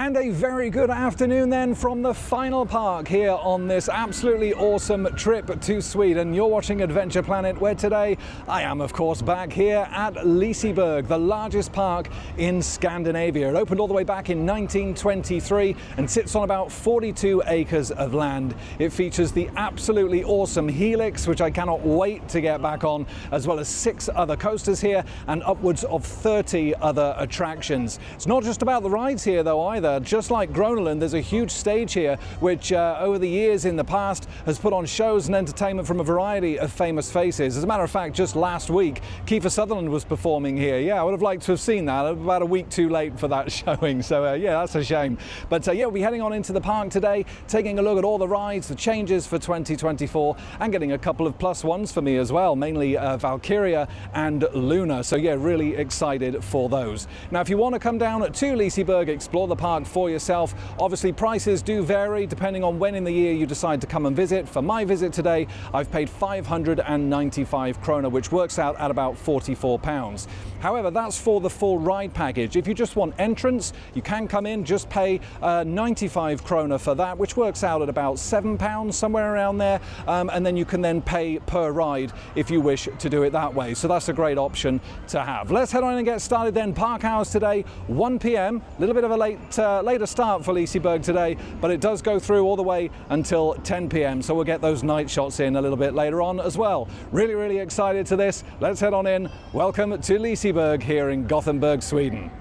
And a very good afternoon then from the final park here on this absolutely awesome trip to Sweden. You're watching Adventure Planet, where today I am of course back here at Liseberg, the largest park in Scandinavia. It opened all the way back in 1923 and sits on about 42 acres of land. It features the absolutely awesome Helix, which I cannot wait to get back on, as well as 6 other coasters here and upwards of 30 other attractions. It's not just about the rides here though either. Just like Underlandet, there's a huge stage here which over the years in the past has put on shows and entertainment from a variety of famous faces. As a matter of fact, just last week Kiefer Sutherland was performing here. Yeah, I would have liked to have seen that. About a week too late for that showing, so yeah, that's a shame. But yeah, we'll be heading on into the park today, taking a look at all the rides, the changes for 2024, and getting a couple of plus ones for me as well, mainly Valkyria and Luna. So yeah, really excited for those. Now if you want to come down to Liseberg, explore the park for yourself, obviously prices do vary depending on when in the year you decide to come and visit. For my visit today, I've paid 595 krona, which works out at about £44. However, that's for the full ride package. If you just want entrance, you can come in, just pay 95 krona for that, which works out at about £7, somewhere around there, and then you can then pay per ride if you wish to do it that way. So that's a great option to have. Let's head on and get started then. Park hours today, 1 p.m, a little bit of a later start for Liseberg today, but it does go through all the way until 10 p.m, so we'll get those night shots in a little bit later on as well. Really excited to this. Let's head on in. Welcome to Liseberg here in Gothenburg, Sweden.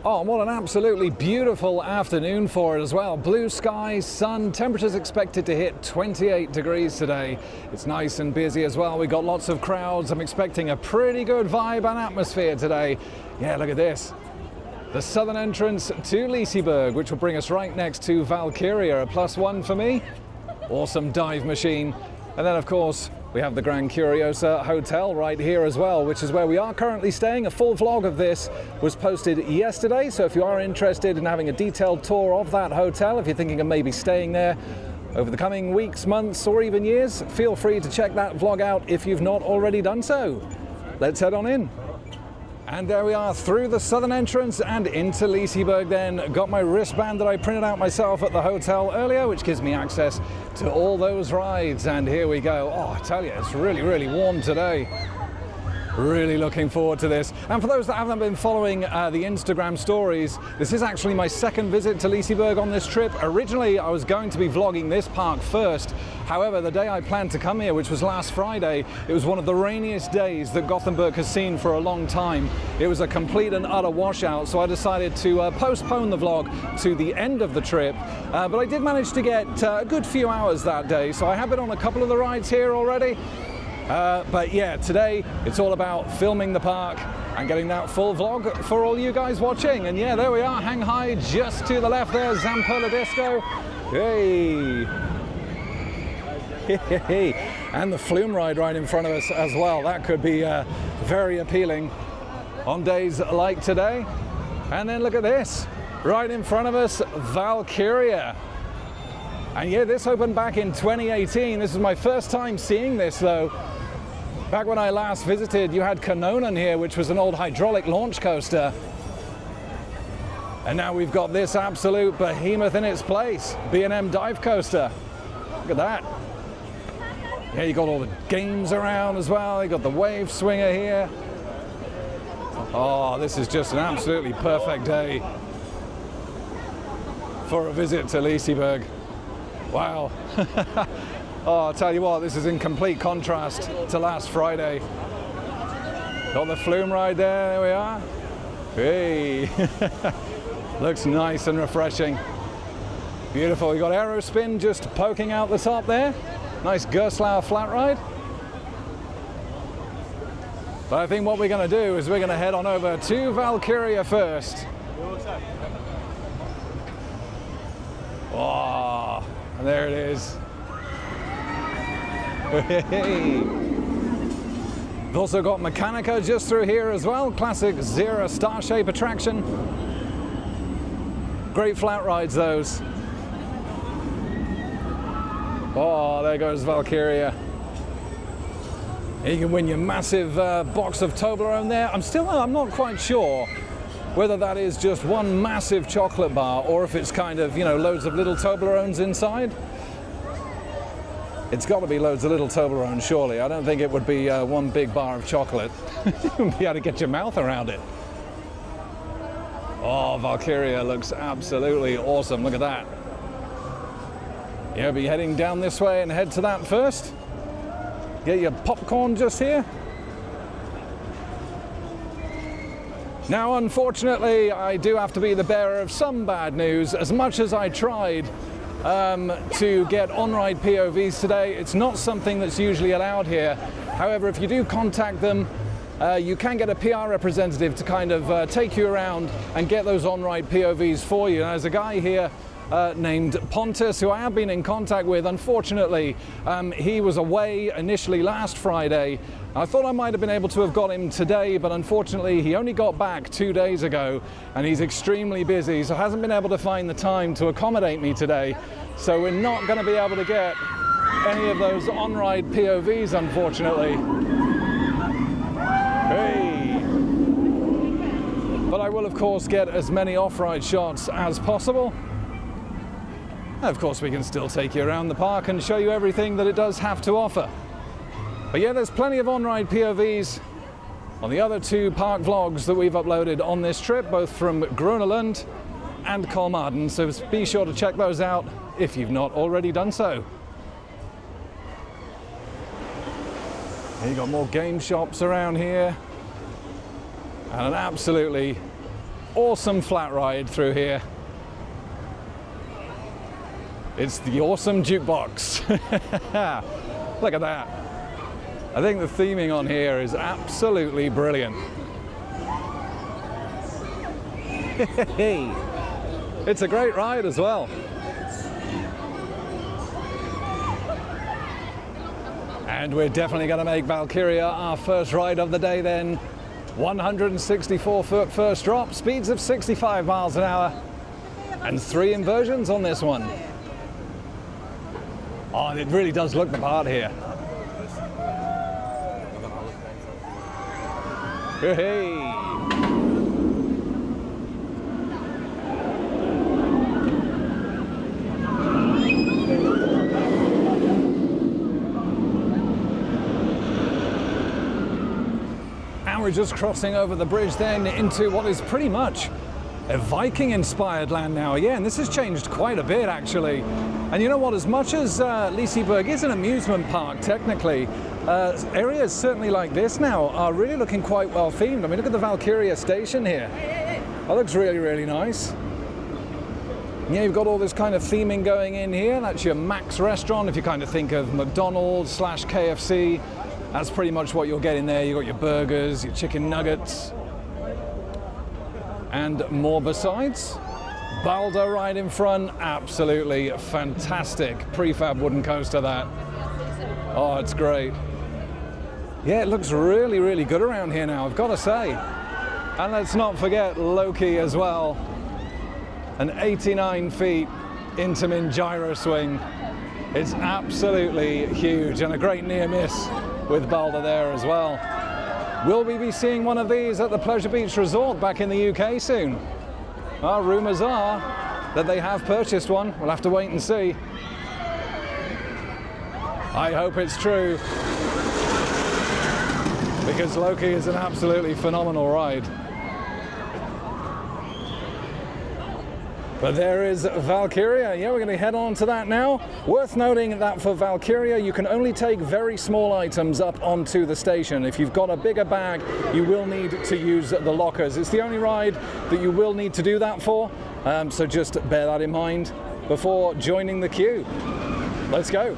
Oh, what an absolutely beautiful afternoon for it as well. Blue skies, sun, temperatures expected to hit 28 degrees today. It's nice and busy as well. We've got lots of crowds. I'm expecting a pretty good vibe and atmosphere today. Yeah, look at this. The southern entrance to Liseberg, which will bring us right next to Valkyria, a +1 for me. Awesome dive machine. And then of course, we have the Grand Curiosa Hotel right here as well, which is where we are currently staying. A full vlog of this was posted yesterday, so if you are interested in having a detailed tour of that hotel, if you're thinking of maybe staying there over the coming weeks, months, or even years, feel free to check that vlog out if you've not already done so. Let's head on in. And there we are, through the southern entrance and into Liseberg then. Got my wristband that I printed out myself at the hotel earlier, which gives me access to all those rides. And here we go. Oh, I tell you, it's really warm today. Really looking forward to this. And for those that haven't been following the Instagram stories, this is actually my second visit to Liseberg on this trip. Originally, I was going to be vlogging this park first. However, the day I planned to come here, which was last Friday, it was one of the rainiest days that Gothenburg has seen for a long time. It was a complete and utter washout, so I decided to postpone the vlog to the end of the trip. But I did manage to get a good few hours that day, so I have been on a couple of the rides here already. But yeah, today it's all about filming the park and getting that full vlog for all you guys watching. And yeah, there we are, hang high just to the left there, Zamperla Disco. Hey! And the flume ride right in front of us as well. That could be very appealing on days like today. And then look at this, right in front of us, Valkyria. And yeah, this opened back in 2018. This is my first time seeing this though. Back when I last visited, you had Kanonen here, which was an old hydraulic launch coaster. And now we've got this absolute behemoth in its place, B&M dive coaster. Look at that. Yeah, you got all the games around as well. You got the wave swinger here. Oh, this is just an absolutely perfect day for a visit to Liseberg. Wow. Oh, I'll tell you what, this is in complete contrast to last Friday. Got the flume ride there we are. Hey. Looks nice and refreshing. Beautiful. You got Aerospin just poking out the top there. Nice Gerstlauer flat ride. But I think what we're going to do is we're going to head on over to Valkyria first. Oh, and there it is. We've also got Mechanica just through here as well. Classic Zero star shape attraction. Great flat rides those. Oh, there goes Valkyria. You can win your massive box of Toblerone there. I'm not quite sure whether that is just one massive chocolate bar or if it's kind of, you know, loads of little Toblerones inside. It's got to be loads of little Toblerones, surely. I don't think it would be one big bar of chocolate. You wouldn't be able to get your mouth around it. Oh, Valkyria looks absolutely awesome. Look at that. Yeah, be heading down this way and head to that first. Get your popcorn just here. Now, unfortunately, I do have to be the bearer of some bad news. As much as I tried to get on-ride POVs today, it's not something that's usually allowed here. However, if you do contact them, you can get a PR representative to kind of take you around and get those on-ride POVs for you. And there's a guy here named Pontus, who I have been in contact with. Unfortunately, he was away initially last Friday. I thought I might have been able to have got him today, but unfortunately he only got back 2 days ago and he's extremely busy, so hasn't been able to find the time to accommodate me today. So we're not going to be able to get any of those on-ride POVs, unfortunately. Hey! But I will, of course, get as many off-ride shots as possible. Of course, we can still take you around the park and show you everything that it does have to offer. But yeah, there's plenty of on-ride POVs on the other 2 park vlogs that we've uploaded on this trip, both from Groenland and Kolmarden, so be sure to check those out if you've not already done so. You've got more game shops around here, and an absolutely awesome flat ride through here. It's the awesome jukebox. Look at that. I think the theming on here is absolutely brilliant. It's a great ride as well. And we're definitely going to make Valkyria our first ride of the day then. 164-foot first drop, speeds of 65 miles an hour, and 3 inversions on this one. Oh, and it really does look the part here. Hey! And we're just crossing over the bridge then into what is pretty much a Viking-inspired land now. Yeah, and this has changed quite a bit, actually. And you know what, as much as Liseberg is an amusement park, technically, areas certainly like this now are really looking quite well themed. I mean, look at the Valkyria station here. That looks really, really nice. Yeah, you've got all this kind of theming going in here. That's your Max restaurant, if you kind of think of McDonald's / KFC. That's pretty much what you're getting there. You've got your burgers, your chicken nuggets, and more besides. Balder right in front, absolutely fantastic prefab wooden coaster that. Oh, it's great. Yeah, it looks really, really good around here now, I've got to say. And let's not forget Loki as well. An 89 feet Intamin gyro swing. It's absolutely huge, and a great near miss with Balder there as well. Will we be seeing one of these at the Pleasure Beach Resort back in the UK soon? Well, rumours are that they have purchased one. We'll have to wait and see. I hope it's true, because Loki is an absolutely phenomenal ride. But there is Valkyria. Yeah, we're going to head on to that now. Worth noting that for Valkyria, you can only take very small items up onto the station. If you've got a bigger bag, you will need to use the lockers. It's the only ride that you will need to do that for. So just bear that in mind before joining the queue. Let's go.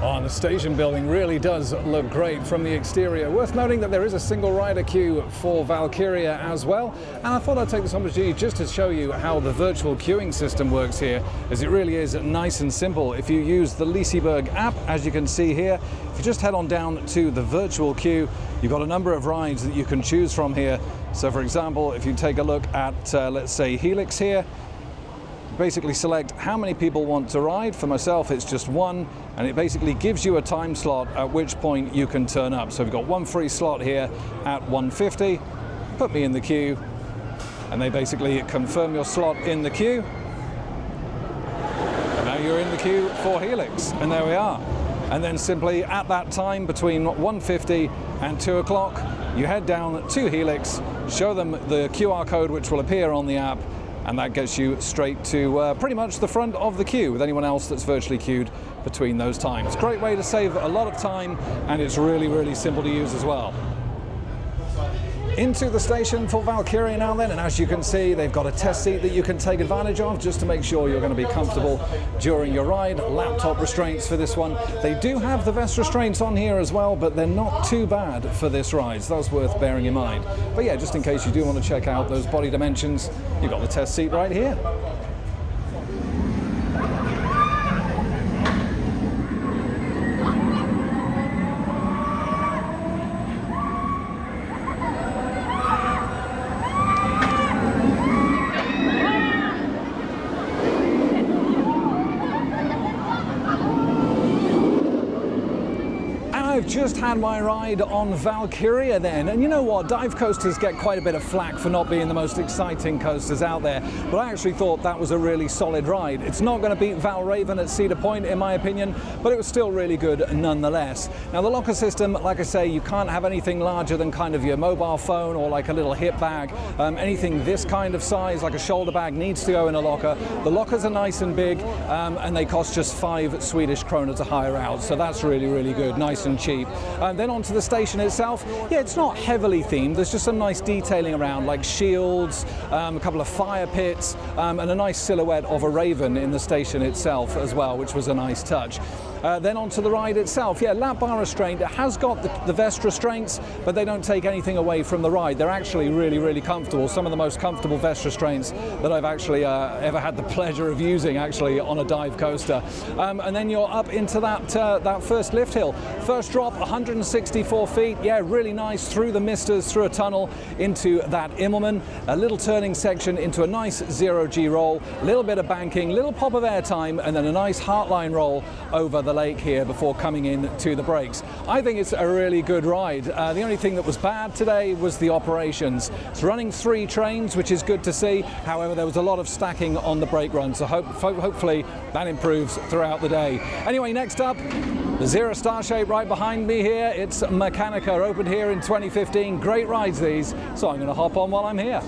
Oh, and the station building really does look great from the exterior. Worth noting that there is a single rider queue for Valkyria as well. And I thought I'd take this opportunity just to show you how the virtual queuing system works here, as it really is nice and simple. If you use the Liseberg app, as you can see here, if you just head on down to the virtual queue, you've got a number of rides that you can choose from here. So for example, if you take a look at, let's say, Helix here, basically select how many people want to ride. For myself, it's just one, and it basically gives you a time slot at which point you can turn up. So we've got one free slot here at 1:50. put me in the queue, and they basically confirm your slot in the queue. And now you're in the queue for Helix, and there we are. And then simply at that time between 1:50 and 2 o'clock, you head down to Helix, show them the QR code which will appear on the app, and that gets you straight to pretty much the front of the queue with anyone else that's virtually queued between those times. Great way to save a lot of time, and it's really, really simple to use as well. Into the station for Valkyria now then, and as you can see, they've got a test seat that you can take advantage of just to make sure you're going to be comfortable during your ride. Laptop restraints for this one. They do have the vest restraints on here as well, but they're not too bad for this ride, so that's worth bearing in mind. But yeah, just in case you do want to check out those body dimensions, you've got the test seat right here. I've just had my ride on Valkyria then, and you know what, dive coasters get quite a bit of flack for not being the most exciting coasters out there, but I actually thought that was a really solid ride. It's not going to beat Valraven at Cedar Point in my opinion, but it was still really good nonetheless. Now the locker system, like I say, you can't have anything larger than kind of your mobile phone or like a little hip bag. Anything this kind of size, like a shoulder bag, needs to go in a locker. The lockers are nice and big, and they cost just 5 Swedish krona to hire out, so that's really, really good, nice and cheap. Then onto the station itself, yeah, it's not heavily themed. There's just some nice detailing around, like shields, a couple of fire pits, and a nice silhouette of a raven in the station itself as well, which was a nice touch. Then onto the ride itself, yeah, lap bar restraint. It has got the vest restraints, but they don't take anything away from the ride. They're actually really, really comfortable. Some of the most comfortable vest restraints that I've actually ever had the pleasure of using actually on a dive coaster. And then you're up into that first lift hill. First drop, 164 feet. Yeah, really nice, through the misters, through a tunnel into that Immelman. A little turning section into a nice 0G roll, a little bit of banking, little pop of air time, and then a nice heartline roll over the lake here before coming in to the brakes. I think it's a really good ride. The only thing that was bad today was the operations. It's running 3 trains, which is good to see. However, there was a lot of stacking on the brake run, so hopefully that improves throughout the day. Anyway, next up, the Zero Star Shape right behind me here. It's Mechanica, opened here in 2015. Great rides these, so I'm going to hop on while I'm here.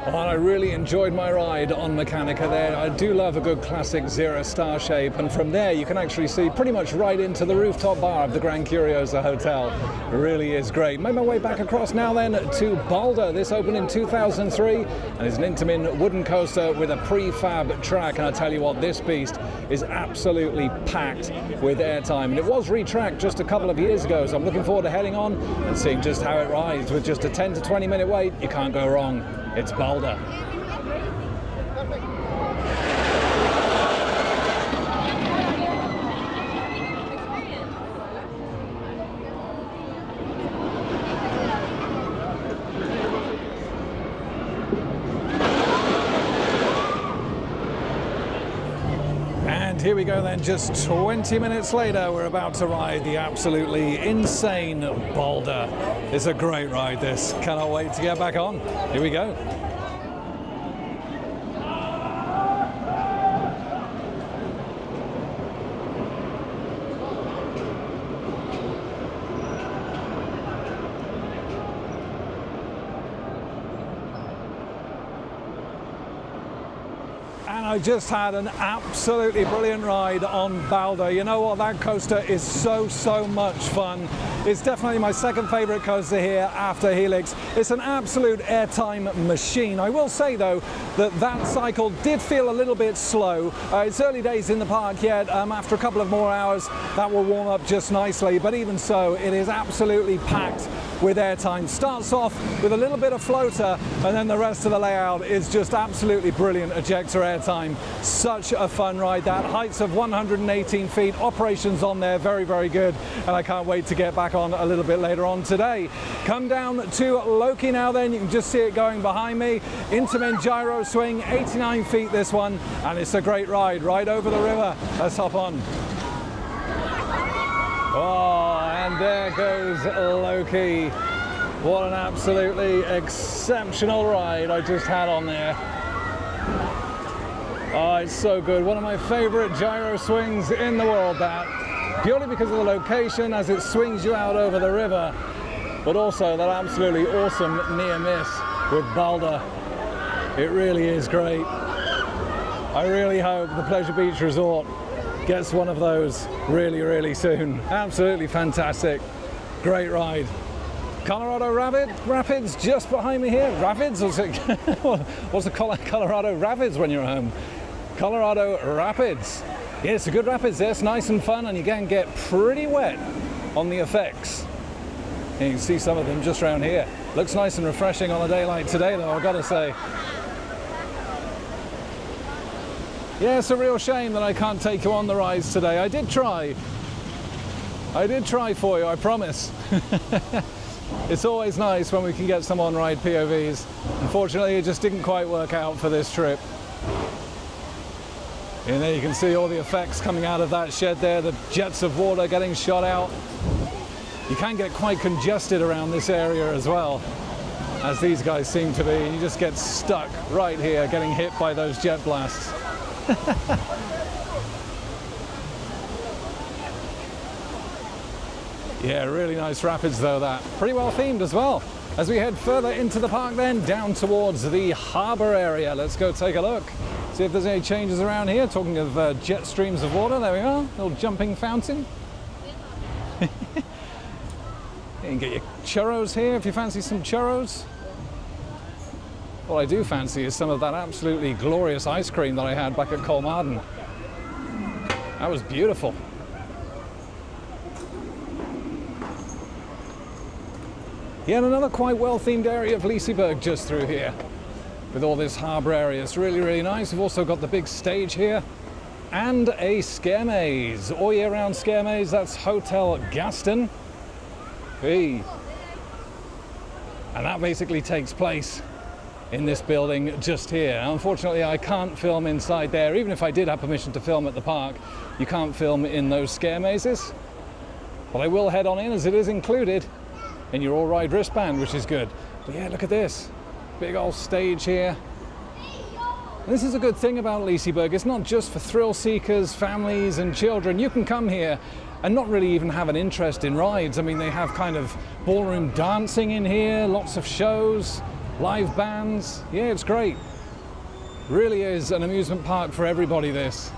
Well, I really enjoyed my ride on Mechanica there. I do love a good classic Zero Star Shape, and from there you can actually see pretty much right into the rooftop bar of the Grand Curiosa Hotel. It really is great. Made my way back across now then to Balder. This opened in 2003 and is an Intamin wooden coaster with a prefab track, and I tell you what, this beast is absolutely packed with airtime, and it was retracked just a couple of years ago, so I'm looking forward to heading on and seeing just how it rides. With just a 10 to 20 minute wait, you can't go wrong. It's Balder. And here we go then, just 20 minutes later, we're about to ride the absolutely insane Balder. It's a great ride, this. Cannot wait to get back on. Here we go. I just had an absolutely brilliant ride on Balder. You know what, that coaster is so much fun. It's definitely my second favorite coaster here after Helix. It's an absolute airtime machine. I will say though that cycle did feel a little bit slow. It's early days in the park yet. After a couple of more hours that will warm up just nicely, but even so it is absolutely packed with airtime. Starts off with a little bit of floater, and then the rest of the layout is just absolutely brilliant ejector airtime. Such a fun ride that. Heights of 118 feet, operations on there very, very good, and I can't wait to get back on a little bit later on today. Come down to Loki now then, you can just see it going behind me. Intermen gyro swing, 89 feet this one, and it's a great ride right over the river. Let's hop on. Oh, and there goes Loki. What an absolutely exceptional ride I just had on there. Oh, it's so good. One of my favorite gyro swings in the world, that. Purely because of the location as it swings you out over the river, but also that absolutely awesome near miss with Balder. It really is great. I really hope the Pleasure Beach Resort gets one of those really, really soon. Absolutely fantastic. Great ride. Colorado Rapids just behind me here. Rapids? What's the Colorado Rapids when you're home? Colorado Rapids. Yeah, it's a good rapids there. It's nice and fun, and you can get pretty wet on the effects. And you can see some of them just around here. Looks nice and refreshing on a day like today though, I've got to say. Yeah, it's a real shame that I can't take you on the rides today. I did try for you, I promise. It's always nice when we can get some on-ride POVs. Unfortunately, it just didn't quite work out for this trip. And there you can see all the effects coming out of that shed there, the jets of water getting shot out. You can get quite congested around this area as well, as these guys seem to be. You just get stuck right here getting hit by those jet blasts. Yeah, really nice rapids though, that. Pretty well themed as well. As we head further into the park then, down towards the harbour area. Let's go take a look. See if there's any changes around here. Talking of jet streams of water, there we are. Little jumping fountain. You can get your churros here if you fancy some churros. What I do fancy is some of that absolutely glorious ice cream that I had back at Kolmarden. That was beautiful. Yeah, and another quite well-themed area of Liseberg just through here, with all this harbour area. It's really, really nice. We've also got the big stage here, and a scare maze. All year round scare maze, that's Hotel Gasten. Hey. And that basically takes place in this building just here. Unfortunately, I can't film inside there. Even if I did have permission to film at the park, you can't film in those scare mazes. But I will head on in, as it is included in your all-ride wristband, which is good. But yeah, look at this. Big old stage here. And this is a good thing about Liseberg. It's not just for thrill seekers, families and children. You can come here and not really even have an interest in rides. I mean, they have kind of ballroom dancing in here, lots of shows, live bands. Yeah, it's great. Really is an amusement park for everybody, this.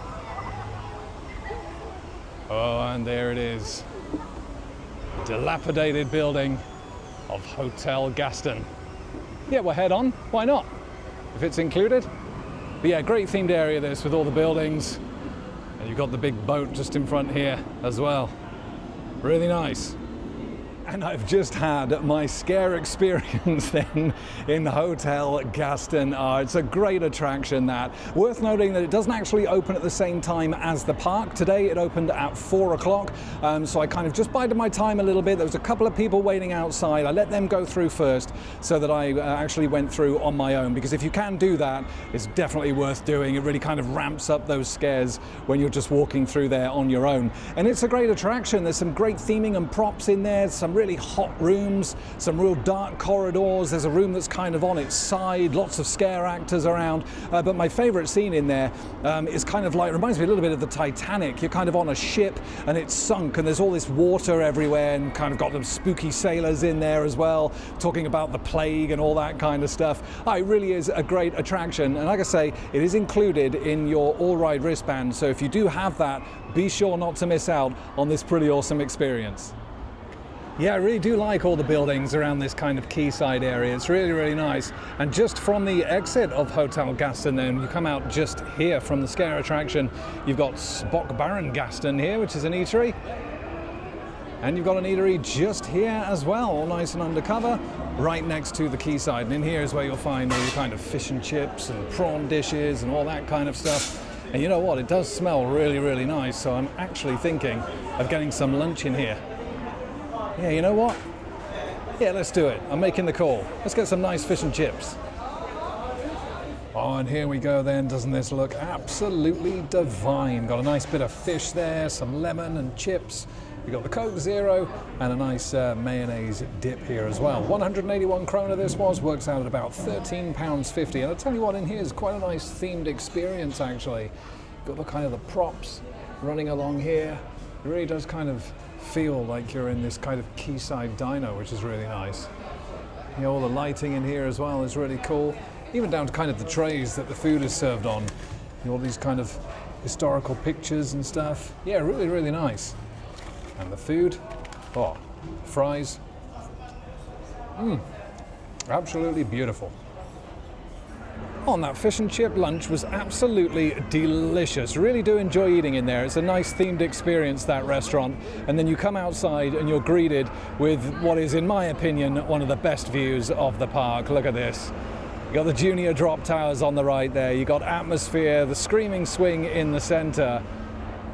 Oh, and there it is. Dilapidated building of Hotel Gasten. Yeah, we'll head on. Why not? If it's included. But yeah, great themed area this, with all the buildings. And you've got the big boat just in front here as well. Really nice. And I've just had my scare experience then in the Hotel Gasten. It's a great attraction, that. Worth noting that it doesn't actually open at the same time as the park. Today it opened at 4 o'clock, so I kind of just bided my time a little bit. There was a couple of people waiting outside. I let them go through first so that I actually went through on my own, because if you can do that, it's definitely worth doing. It really kind of ramps up those scares when you're just walking through there on your own. And it's a great attraction. There's some great theming and props in there, some really hot rooms, some real dark corridors. There's a room that's kind of on its side, lots of scare actors around. But my favorite scene in there is kind of like, reminds me a little bit of the Titanic. You're kind of on a ship and it's sunk and there's all this water everywhere, and kind of got them spooky sailors in there as well, talking about the plague and all that kind of stuff. It really is a great attraction. And like I say, it is included in your all-ride wristband. So if you do have that, be sure not to miss out on this pretty awesome experience. Yeah, I really do like all the buildings around this kind of quayside area. It's really, really nice. And just from the exit of Hotel Gasten, then you come out just here from the scare attraction. You've got Spock Baron Gasten here, which is an eatery. And you've got an eatery just here as well, all nice and undercover, right next to the quayside. And in here is where you'll find all your kind of fish and chips and prawn dishes and all that kind of stuff. And you know what? It does smell really, really nice. So I'm actually thinking of getting some lunch in here. Yeah, you know what? Yeah, let's do it. I'm making the call. Let's get some nice fish and chips. Oh, and here we go then. Doesn't this look absolutely divine? Got a nice bit of fish there, some lemon and chips. We've got the Coke Zero and a nice mayonnaise dip here as well. 181 krona this was, works out at about £13.50. And I'll tell you what, in here is quite a nice themed experience actually. Got the kind of the props running along here. It really does kind of feel like you're in this kind of quayside diner, which is really nice. You know, all the lighting in here as well is really cool. Even down to kind of the trays that the food is served on. You know, all these kind of historical pictures and stuff. Yeah, really, really nice. And the food, oh, fries, absolutely beautiful. Oh, and that fish and chip lunch was absolutely delicious. Really do enjoy eating in there. It's a nice themed experience, that restaurant. And then you come outside and you're greeted with what is, in my opinion, one of the best views of the park. Look at this. You got the junior drop towers on the right there. You got Atmosphere, the Screaming Swing in the center.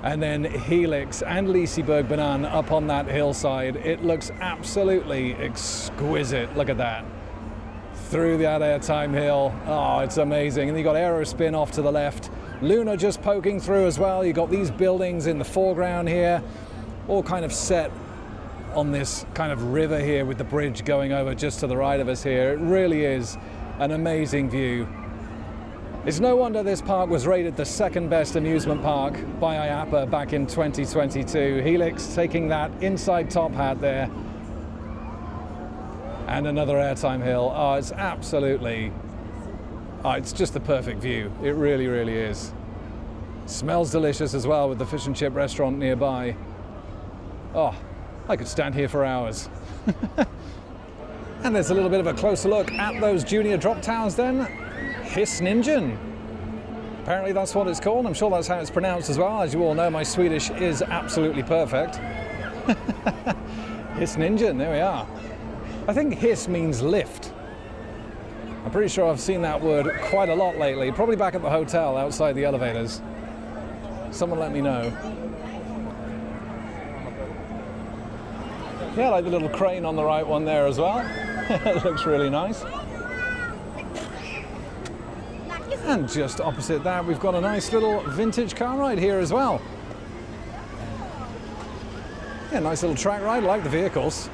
And then Helix and Liseberg Banan up on that hillside. It looks absolutely exquisite. Look at that. Through that airtime hill. Oh, it's amazing. And you got Aerospin off to the left. Luna just poking through as well. You got these buildings in the foreground here, all kind of set on this kind of river here with the bridge going over just to the right of us here. It really is an amazing view. It's no wonder this park was rated the second best amusement park by IAPA back in 2022. Helix taking that inside top hat there. And another airtime hill. Oh, it's absolutely, it's just the perfect view. It really, really is. Smells delicious as well with the fish and chip restaurant nearby. Oh, I could stand here for hours. And there's a little bit of a closer look at those junior drop towers then. Hiss Ninja. Apparently that's what it's called. I'm sure that's how it's pronounced as well. As you all know, my Swedish is absolutely perfect. Hiss Ninja, there we are. I think hiss means lift. I'm pretty sure I've seen that word quite a lot lately, probably back at the hotel outside the elevators. Someone let me know. Yeah, I like the little crane on the right one there as well. It looks really nice. And just opposite that, we've got a nice little vintage car ride here as well. Yeah, nice little track ride. I like the vehicles.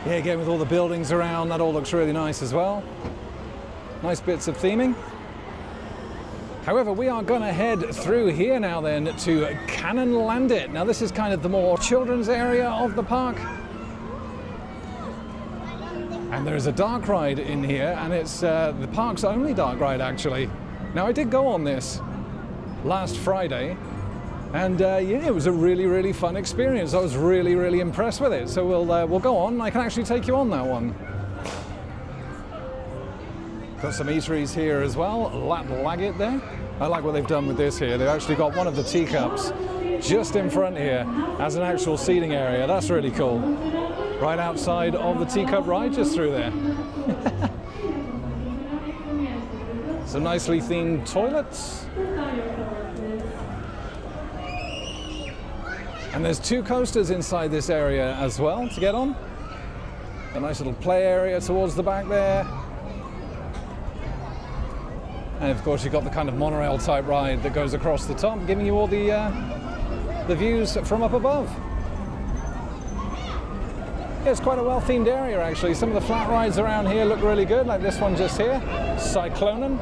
Yeah, again with all the buildings around, that all looks really nice as well. Nice bits of theming. However, we are going to head through here now then to Underlandet. Now this is kind of the more children's area of the park. And there's a dark ride in here, and it's the park's only dark ride actually. Now I did go on this last Friday, and yeah, it was a really, really fun experience. I was really, really impressed with it. So we'll go on. I can actually take you on that one. Got some eateries here as well. Laggit there. I like what they've done with this here. They've actually got one of the teacups just in front here as an actual seating area. That's really cool. Right outside of the teacup ride, just through there. Some nicely themed toilets. And there's two coasters inside this area as well to get on. A nice little play area towards the back there. And of course you've got the kind of monorail type ride that goes across the top, giving you all the views from up above. Yeah, it's quite a well-themed area actually. Some of the flat rides around here look really good, like this one just here, Cyclonen.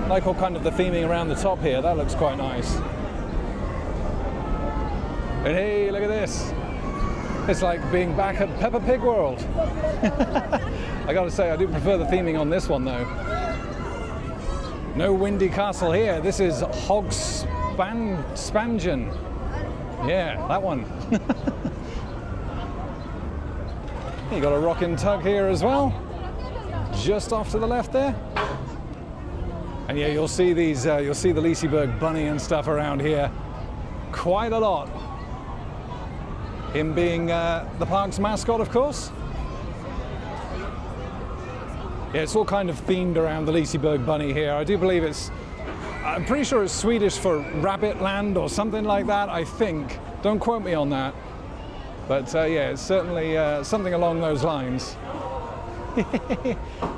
Like all kind of the theming around the top here, that looks quite nice. And hey, look at this. It's like being back at Peppa Pig World. I gotta say, I do prefer the theming on this one though. No windy castle here. This is Spangen. Yeah, that one. You got a rocking tug here as well, just off to the left there. And yeah, you'll see these. You'll see the Liseberg bunny and stuff around here quite a lot. Him being the park's mascot, of course. Yeah, it's all kind of themed around the Liseberg bunny here. I do believe I'm pretty sure it's Swedish for rabbit land or something like that, I think. Don't quote me on that. But yeah, it's certainly something along those lines.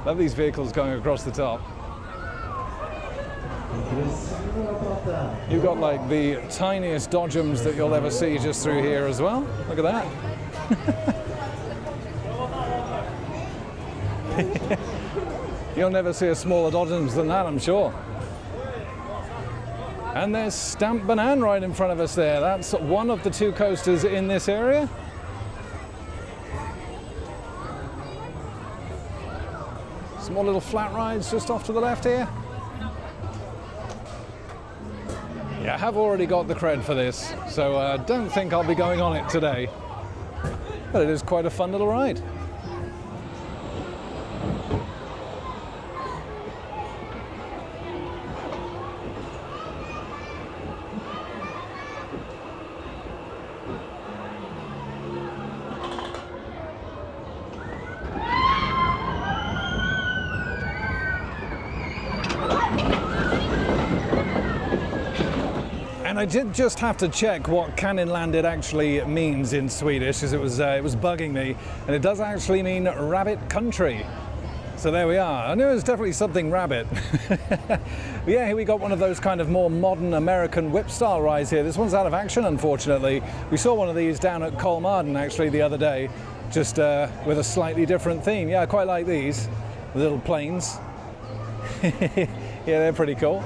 Love these vehicles going across the top. You've got like the tiniest dodgems that you'll ever see just through here as well. Look at that. You'll never see a smaller dodgems than that, I'm sure. And there's Stamped Banana right in front of us there. That's one of the two coasters in this area. Some more little flat rides just off to the left here. Yeah, I have already got the cred for this, so I don't think I'll be going on it today. But it is quite a fun little ride. And I did just have to check what Underlandet actually means in Swedish, because it was bugging me, and it does actually mean rabbit country. So there we are. I knew it was definitely something rabbit. But yeah, here we got one of those kind of more modern American whip style rides here. This one's out of action, unfortunately. We saw one of these down at Kolmarden actually the other day, just with a slightly different theme. Yeah, I quite like these little planes. Yeah, they're pretty cool.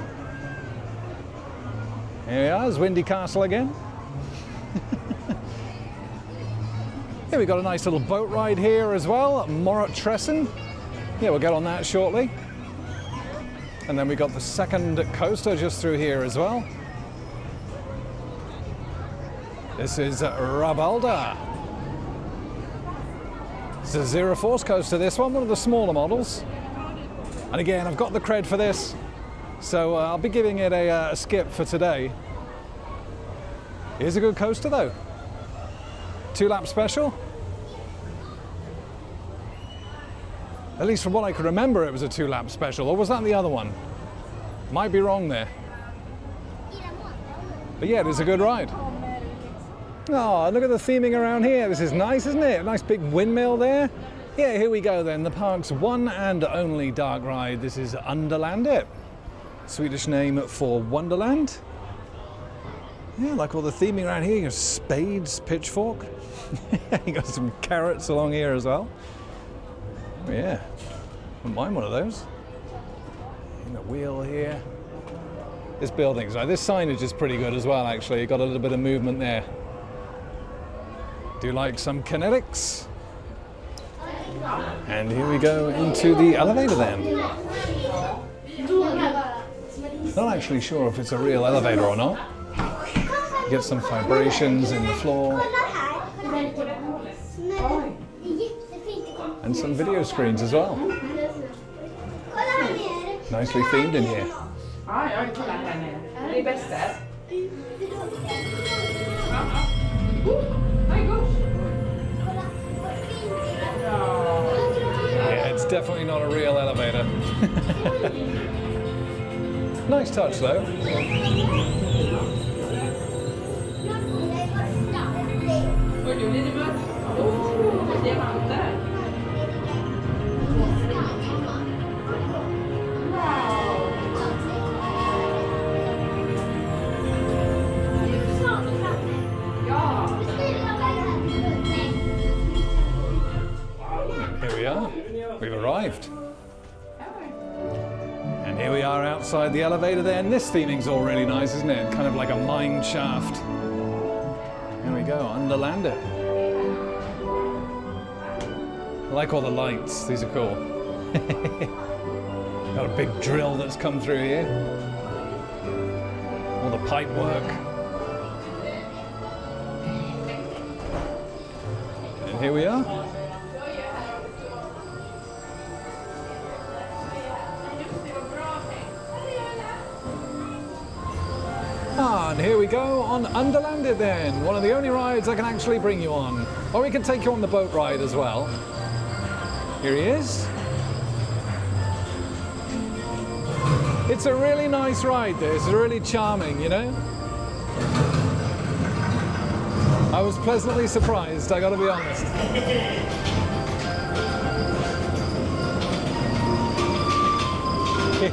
Here we are, there's Windy Castle again. Here we got a nice little boat ride here as well, Morotsresan. Yeah, we'll get on that shortly. And then we got the second coaster just through here as well. This is Balder. It's a Zero Force coaster, this one of the smaller models. And again, I've got the cred for this. So I'll be giving it a skip for today. It is a good coaster though. 2-lap special. At least from what I could remember, it was a 2-lap special. Or was that the other one? Might be wrong there. But yeah, it is a good ride. Oh, look at the theming around here. This is nice, isn't it? A nice big windmill there. Yeah, here we go then. The park's one and only dark ride. This is Underlandet. Swedish name for Wonderland. Yeah, like all the theming around here. You got spades, pitchfork. You got some carrots along here as well. Oh, yeah, wouldn't mind one of those. And the wheel here. This building's right. This signage is pretty good as well, actually. You got a little bit of movement there. Do like some kinetics. And here we go into the elevator then. Not actually sure if it's a real elevator or not. Get some vibrations in the floor. And some video screens as well. Nicely themed in here. Yeah, it's definitely not a real elevator. Nice touch though. Here we are. We've arrived. And here we are outside the elevator there, and this theming's all really nice, isn't it? Kind of like a mine shaft. Here we go, Underlandet. I like all the lights, these are cool. Got a big drill that's come through here. All the pipe work. And here we are. Ah, and here we go on Underlandet then. One of the only rides I can actually bring you on. Or we can take you on the boat ride as well. Here he is. It's a really nice ride, this. It's really charming, you know? I was pleasantly surprised, I gotta be honest.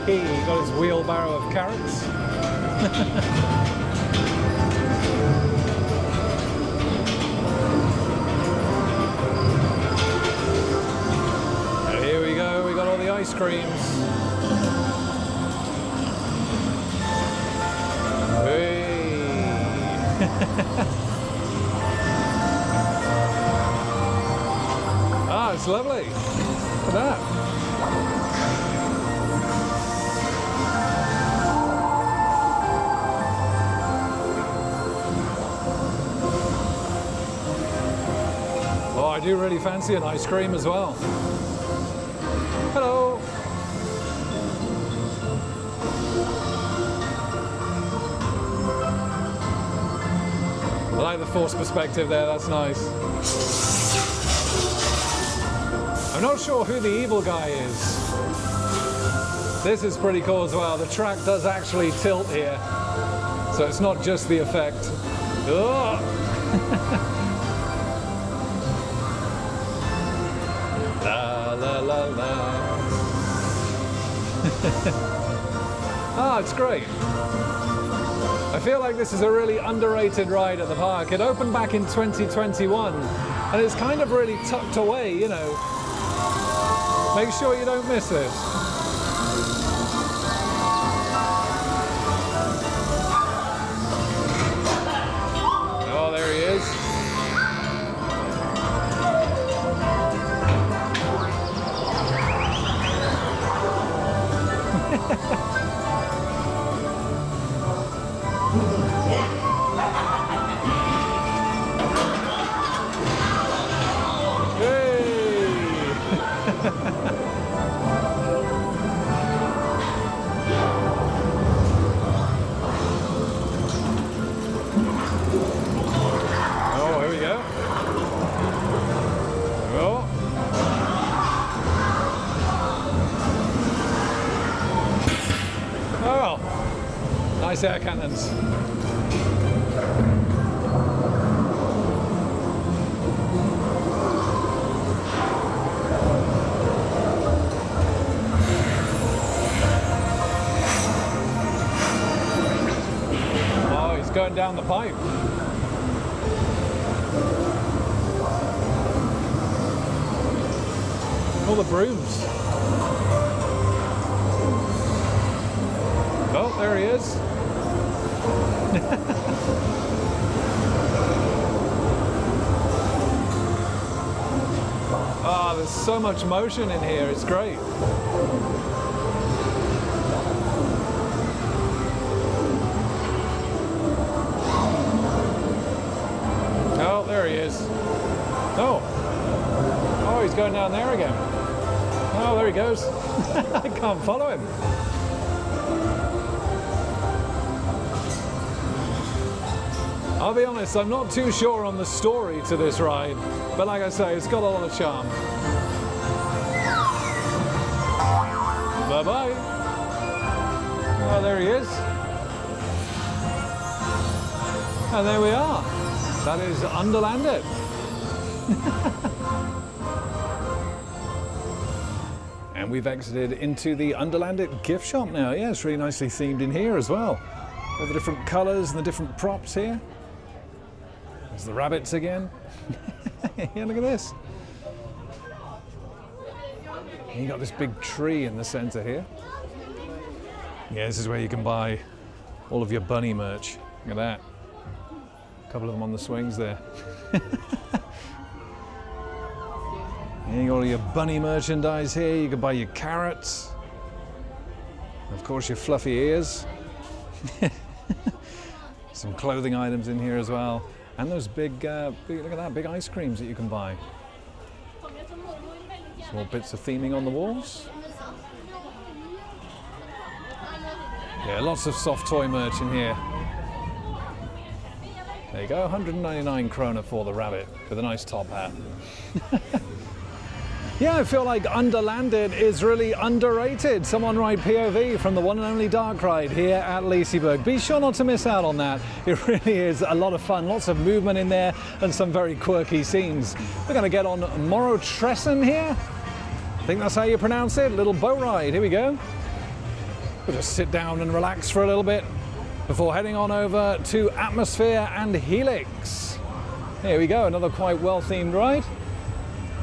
He got his wheelbarrow of carrots. And here we go, we got all the ice creams. Ah, it's lovely. Look at that. Oh, I do really fancy an ice cream as well. Hello. I like the forced perspective there, that's nice. I'm not sure who the evil guy is. This is pretty cool as well. The track does actually tilt here, so it's not just the effect. Oh. La la la la. Ah, it's great. I feel like this is a really underrated ride at the park. It opened back in 2021 and it's kind of really tucked away, you know. Make sure you don't miss this. Oh, there he is. Nice air cannons. Oh, he's going down the pipe. All the brooms. Oh, there he is. Ah, there's so much motion in here, it's great. Oh, there he is. Oh. Oh, he's going down there again. Oh, there he goes. I can't follow him. I'll be honest, I'm not too sure on the story to this ride, but like I say, it's got a lot of charm. Bye-bye. Oh, there he is. And there we are. That is Underlandet. And we've exited into the Underlandet gift shop now. Yeah, it's really nicely themed in here as well. All the different colours and the different props here. There's the rabbits again. Yeah, look at this. And you got this big tree in the centre here. Yeah, this is where you can buy all of your bunny merch. Look at that. A couple of them on the swings there. And you got all your bunny merchandise here. You can buy your carrots. And of course, your fluffy ears. Some clothing items in here as well. And those big, look at that, big ice creams that you can buy. Small bits of theming on the walls. Yeah, lots of soft toy merch in here. There you go, 199 krona for the rabbit with a nice top hat. Yeah, I feel like Underlandet is really underrated. Someone write POV from the one and only dark ride here at Liseberg. Be sure not to miss out on that. It really is a lot of fun, lots of movement in there and some very quirky scenes. We're going to get on Morotsresan here. I think that's how you pronounce it. Little boat ride. Here we go. We'll just sit down and relax for a little bit before heading on over to Atmosphere and Helix. Here we go, another quite well-themed ride.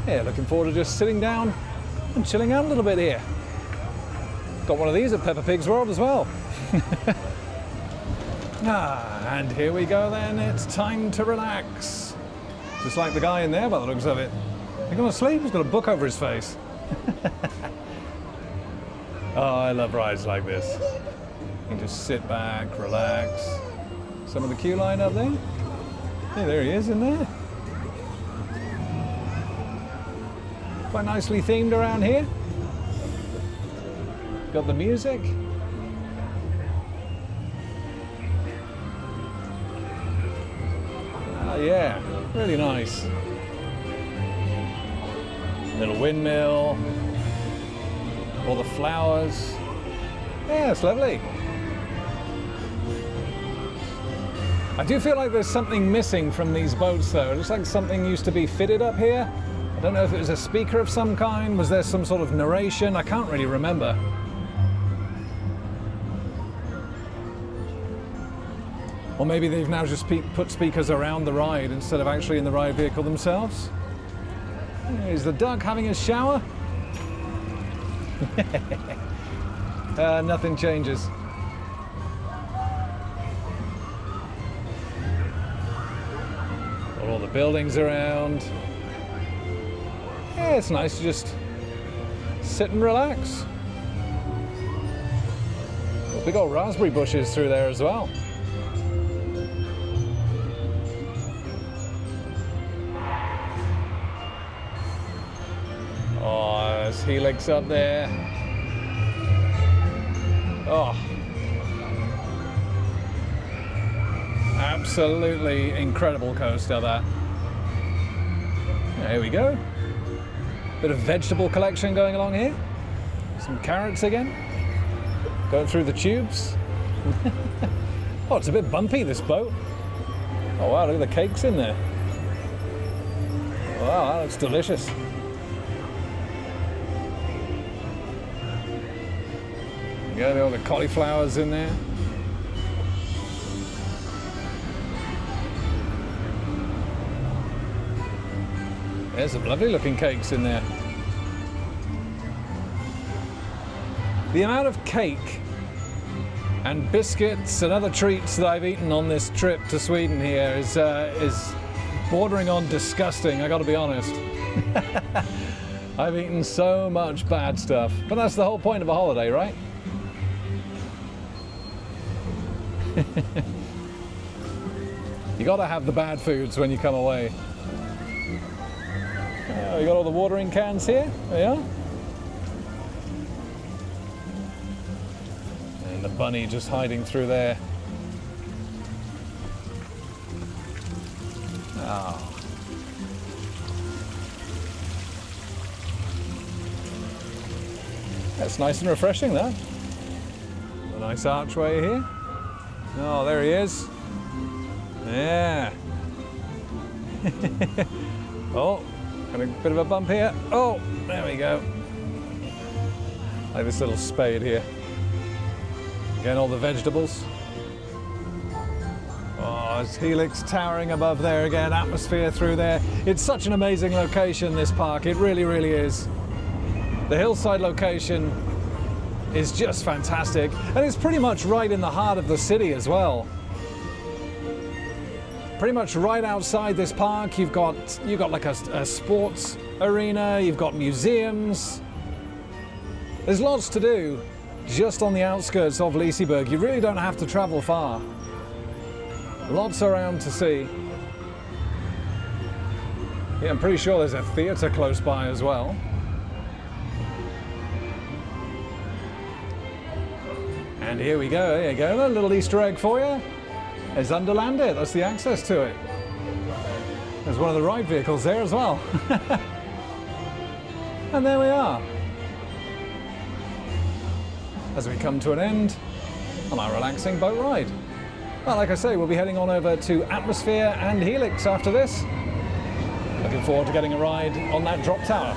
Yeah, looking forward to just sitting down and chilling out a little bit here. Got one of these at Peppa Pig's World as well. And here we go then, it's time to relax. Just like the guy in there by the looks of it. He's gone to sleep, he's got a book over his face. Oh, I love rides like this. You can just sit back, relax. Some of the queue line up there. Yeah, there he is in there. Quite nicely themed around here. Got the music. Yeah, really nice. Little windmill. All the flowers. Yeah, it's lovely. I do feel like there's something missing from these boats though. It looks like something used to be fitted up here. I don't know if it was a speaker of some kind. Was there some sort of narration? I can't really remember. Or maybe they've now just put speakers around the ride instead of actually in the ride vehicle themselves. Is the duck having a shower? Nothing changes. Got all the buildings around. Yeah, it's nice to just sit and relax. Big old raspberry bushes through there as well. Oh, there's Helix up there. Oh, absolutely incredible coaster that. There we go. Bit of vegetable collection going along here. Some carrots again. Going through the tubes. Oh, it's a bit bumpy, this boat. Oh wow, look at the cakes in there. Wow, that looks delicious. Yeah, all the cauliflowers in there. There's some lovely looking cakes in there. The amount of cake and biscuits and other treats that I've eaten on this trip to Sweden here is bordering on disgusting, I gotta be honest. I've eaten so much bad stuff, but that's the whole point of a holiday, right? You gotta have the bad foods when you come away. We got all the watering cans here. There you are. And the bunny just hiding through there. Oh. That's nice and refreshing, that. A nice archway here. Oh, there he is. Yeah. Oh, got a bit of a bump here. Oh, there we go. Like this little spade here. Again, all the vegetables. Oh, it's Helix towering above there again, atmosphere through there. It's such an amazing location, this park. It really, really is. The hillside location is just fantastic, and it's pretty much right in the heart of the city as well. Pretty much right outside this park, you've got like a sports arena, you've got museums. There's lots to do, just on the outskirts of Liseberg. You really don't have to travel far. Lots around to see. Yeah, I'm pretty sure there's a theatre close by as well. And here we go, there you go, a little Easter egg for you. There's Underlandet, that's the access to it. There's one of the ride vehicles there as well. And there we are. As we come to an end on our relaxing boat ride. Well, like I say, we'll be heading on over to Atmosphere and Helix after this. Looking forward to getting a ride on that drop tower.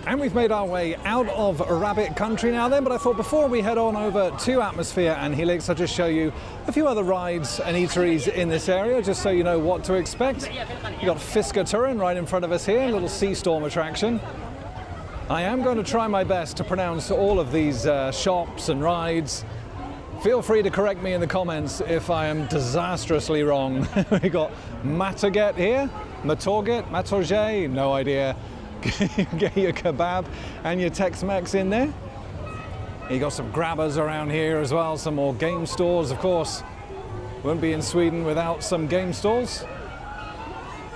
And we've made our way out of Rabbit Country now then, but I thought before we head on over to Atmosphere and Helix, I'll just show you a few other rides and eateries in this area, just so you know what to expect. We've got Fiskaturen right in front of us here, a little sea storm attraction. I am going to try my best to pronounce all of these shops and rides. Feel free to correct me in the comments if I am disastrously wrong. We got Matoget here, Matorget, no idea. Get your kebab and your Tex-Mex in there. You got some grabbers around here as well, some more game stores, of course. Won't be in Sweden without some game stalls.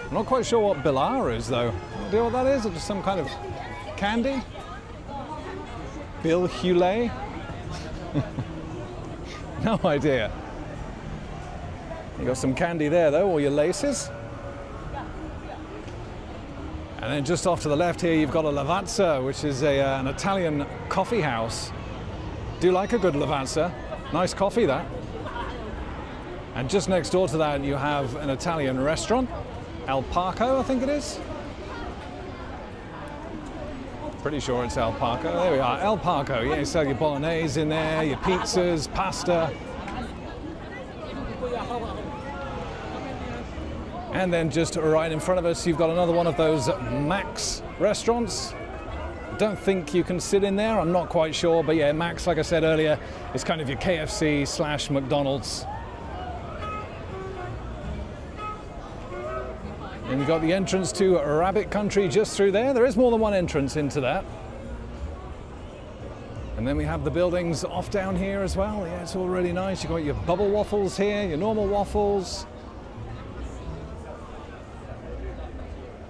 I'm not quite sure what Bilar is though. Do you know what that is? Or just some kind of candy? Bill Hule? No idea. You got some candy there though, all your laces. And then just off to the left here, you've got a Lavazza, which is an Italian coffee house. Do like a good Lavazza. Nice coffee, that. And just next door to that, you have an Italian restaurant. El Parco, I think it is. Pretty sure it's El Parco. There we are, El Parco. Yeah, you sell your bolognese in there, your pizzas, pasta. And then just right in front of us, you've got another one of those Max restaurants. Don't think you can sit in there, I'm not quite sure, but yeah, Max, like I said earlier, is kind of your KFC / McDonald's. And you've got the entrance to Rabbit Country just through there. There is more than one entrance into that. And then we have the buildings off down here as well. Yeah, it's all really nice. You've got your bubble waffles here, your normal waffles.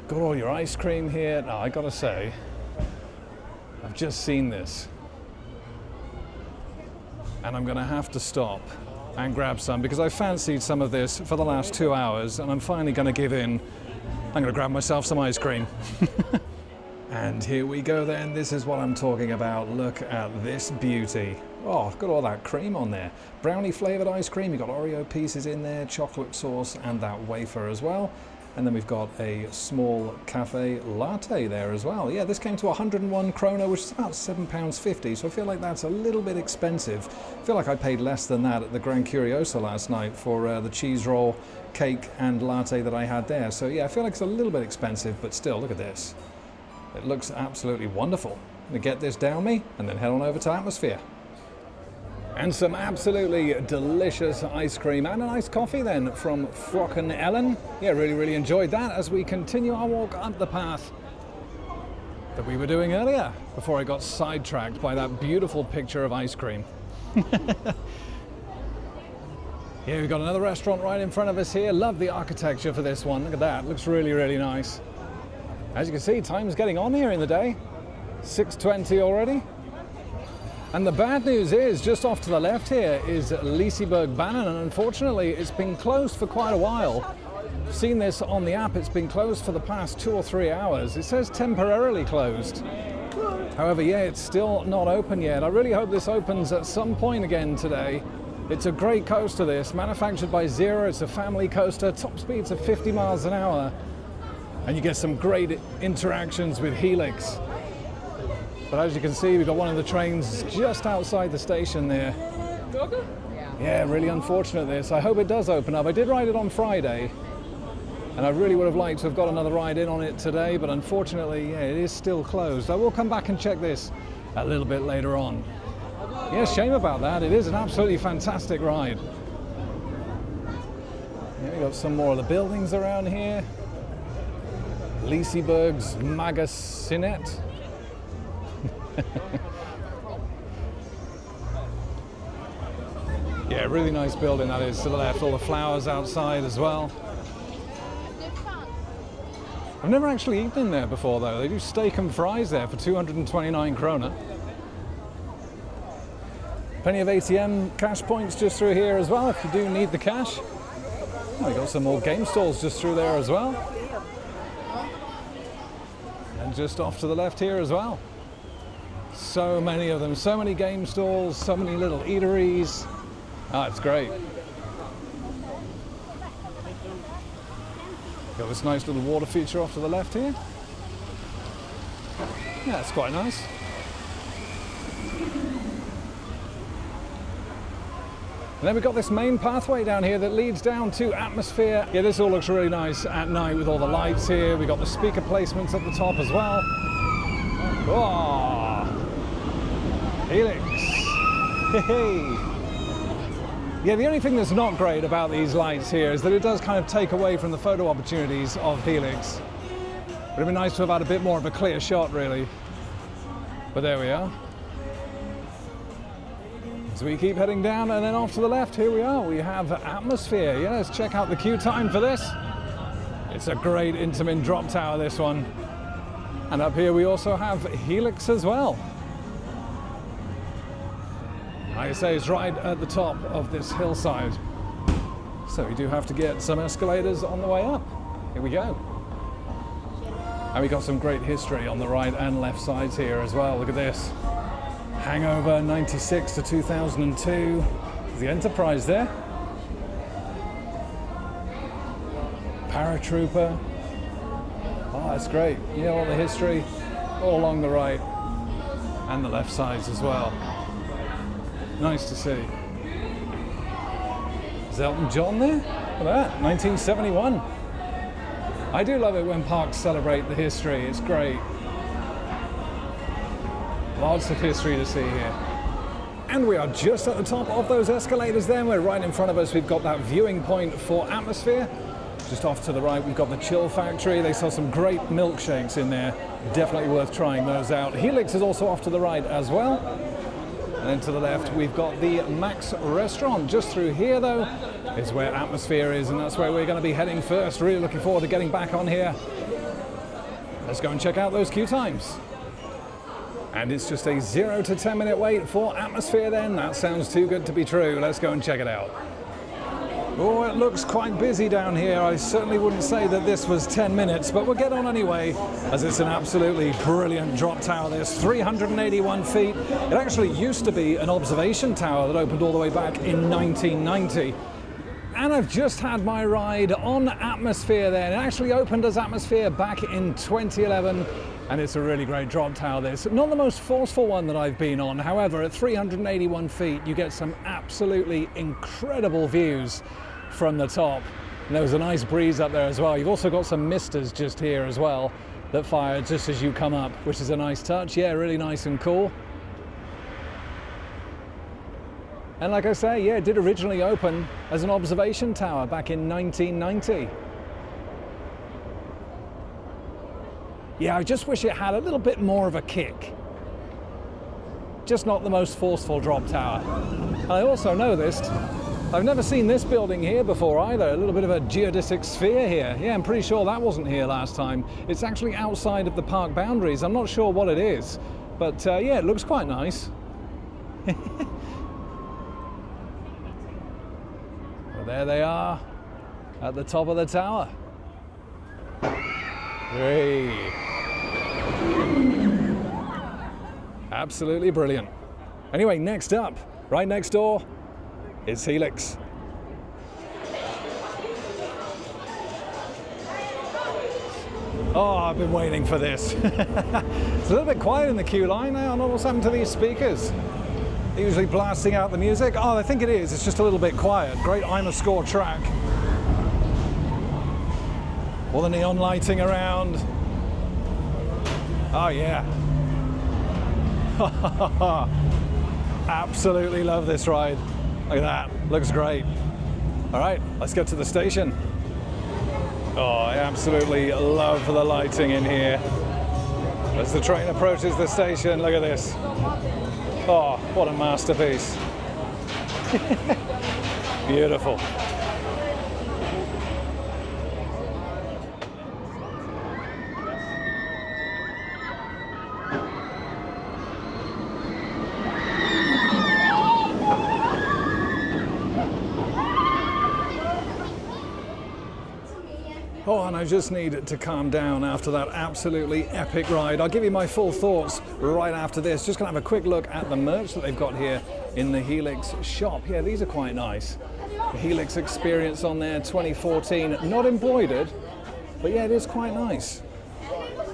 Got all your ice cream here. Now, I gotta say, I've just seen this. And I'm gonna have to stop and grab some because I fancied some of this for the last 2 hours and I'm finally gonna give in. I'm gonna grab myself some ice cream. And here we go then. This is what I'm talking about. Look at this beauty. Oh, got all that cream on there. Brownie flavored ice cream. You've got Oreo pieces in there, chocolate sauce, and that wafer as well. And then we've got a small cafe latte there as well. Yeah, this came to 101 krona, which is about £7.50. So I feel like that's a little bit expensive. I feel like I paid less than that at the Gran Curioso last night for the cheese roll, cake and latte that I had there. So yeah, I feel like it's a little bit expensive, but still, look at this. It looks absolutely wonderful. I'm gonna get this down me and then head on over to Atmosphere. And some absolutely delicious ice cream and a nice coffee then from Frocken Ellen. Yeah, really enjoyed that as we continue our walk up the path that we were doing earlier before I got sidetracked by that beautiful picture of ice cream. Yeah, we've got another restaurant right in front of us here. Love the architecture for this one. Look at that, looks really nice. As you can see, time's getting on here in the day. 6:20 already. And the bad news is, just off to the left here is Liseberg Banan, and unfortunately it's been closed for quite a while. I've seen this on the app, it's been closed for the past 2 or 3 hours. It says temporarily closed. However, yeah, it's still not open yet. I really hope this opens at some point again today. It's a great coaster this, manufactured by Zero. It's a family coaster, top speeds of 50 miles an hour. And you get some great interactions with Helix. But as you can see, we've got one of the trains just outside the station there. Yeah, really unfortunate this. I hope it does open up. I did ride it on Friday, and I really would have liked to have got another ride in on it today, but unfortunately, yeah, it is still closed. I will come back and check this a little bit later on. Yeah, shame about that. It is an absolutely fantastic ride. Yeah, we've got some more of the buildings around here. Liseberg's Magasinet. Yeah, really nice building that is to the left. All the flowers outside as well. I've never actually eaten in there before though. They do steak and fries there for 229 krona. Plenty of ATM cash points just through here as well if you do need the cash. Oh, we got some more game stalls just through there as well. And just off to the left here as well. So many of them, so many game stalls, so many little eateries. Ah, it's great. Got this nice little water feature off to the left here. Yeah, it's quite nice. And then we've got this main pathway down here that leads down to Atmosphere. Yeah, this all looks really nice at night with all the lights here. We've got the speaker placements at the top as well. Oh, Helix. Hey. Yeah, the only thing that's not great about these lights here is that it does kind of take away from the photo opportunities of Helix. Would have been nice to have had a bit more of a clear shot, really. But there we are. So we keep heading down and then off to the left, here we are. We have Atmosphere. Yeah, let's check out the queue time for this. It's a great Intamin drop tower, this one. And up here we also have Helix as well. Like I say, it's right at the top of this hillside. So we do have to get some escalators on the way up. Here we go. And we got some great history on the right and left sides here as well. Look at this. Hangover 96 to 2002. The Enterprise there. Paratrooper. Oh, that's great. Yeah, all the history all along the right and the left sides as well. Nice to see. Is Elton John there? Look at that, 1971. I do love it when parks celebrate the history, it's great. Lots of history to see here. And we are just at the top of those escalators then. We're right in front of us, we've got that viewing point for Atmosphere. Just off to the right, we've got the Chill Factory. They sell some great milkshakes in there. Definitely worth trying those out. Helix is also off to the right as well. And then to the left, we've got the Max restaurant. Just through here, though, is where Atmosphere is, and that's where we're going to be heading first. Really looking forward to getting back on here. Let's go and check out those queue times. And it's just a 0 to 10 minute wait for Atmosphere then. That sounds too good to be true. Let's go and check it out. Oh, it looks quite busy down here. I certainly wouldn't say that this was 10 minutes, but we'll get on anyway, as it's an absolutely brilliant drop tower. There's 381 feet. It actually used to be an observation tower that opened all the way back in 1990. And I've just had my ride on Atmosphere then. It actually opened as Atmosphere back in 2011. And it's a really great drop tower, this. Not the most forceful one that I've been on. However, at 381 feet, you get some absolutely incredible views from the top. And there was a nice breeze up there as well. You've also got some misters just here as well that fire just as you come up, which is a nice touch. Yeah, really nice and cool. And like I say, yeah, it did originally open as an observation tower back in 1990. Yeah, I just wish it had a little bit more of a kick. Just not the most forceful drop tower. And I also noticed, I've never seen this building here before either, a little bit of a geodesic sphere here. Yeah, I'm pretty sure that wasn't here last time. It's actually outside of the park boundaries. I'm not sure what it is, but yeah, it looks quite nice. Well, there they are, at the top of the tower. Great. Absolutely brilliant. Anyway, next up, right next door, is Helix. Oh, I've been waiting for this. It's a little bit quiet in the queue line now. I don't know what's happened to these speakers. They're usually blasting out the music. Oh, I think it is. It's just a little bit quiet. Great I'm a Score track. All the neon lighting around. Oh yeah. Absolutely love this ride. Look at that, looks great. All right, let's get to the station. Oh, I absolutely love the lighting in here. As the train approaches the station, look at this. Oh, what a masterpiece. Beautiful. Oh, and I just need to calm down after that absolutely epic ride. I'll give you my full thoughts right after this. Just gonna have a quick look at the merch that they've got here in the Helix shop. Yeah, these are quite nice. The Helix Experience on there, 2014, not embroidered, but yeah, it is quite nice.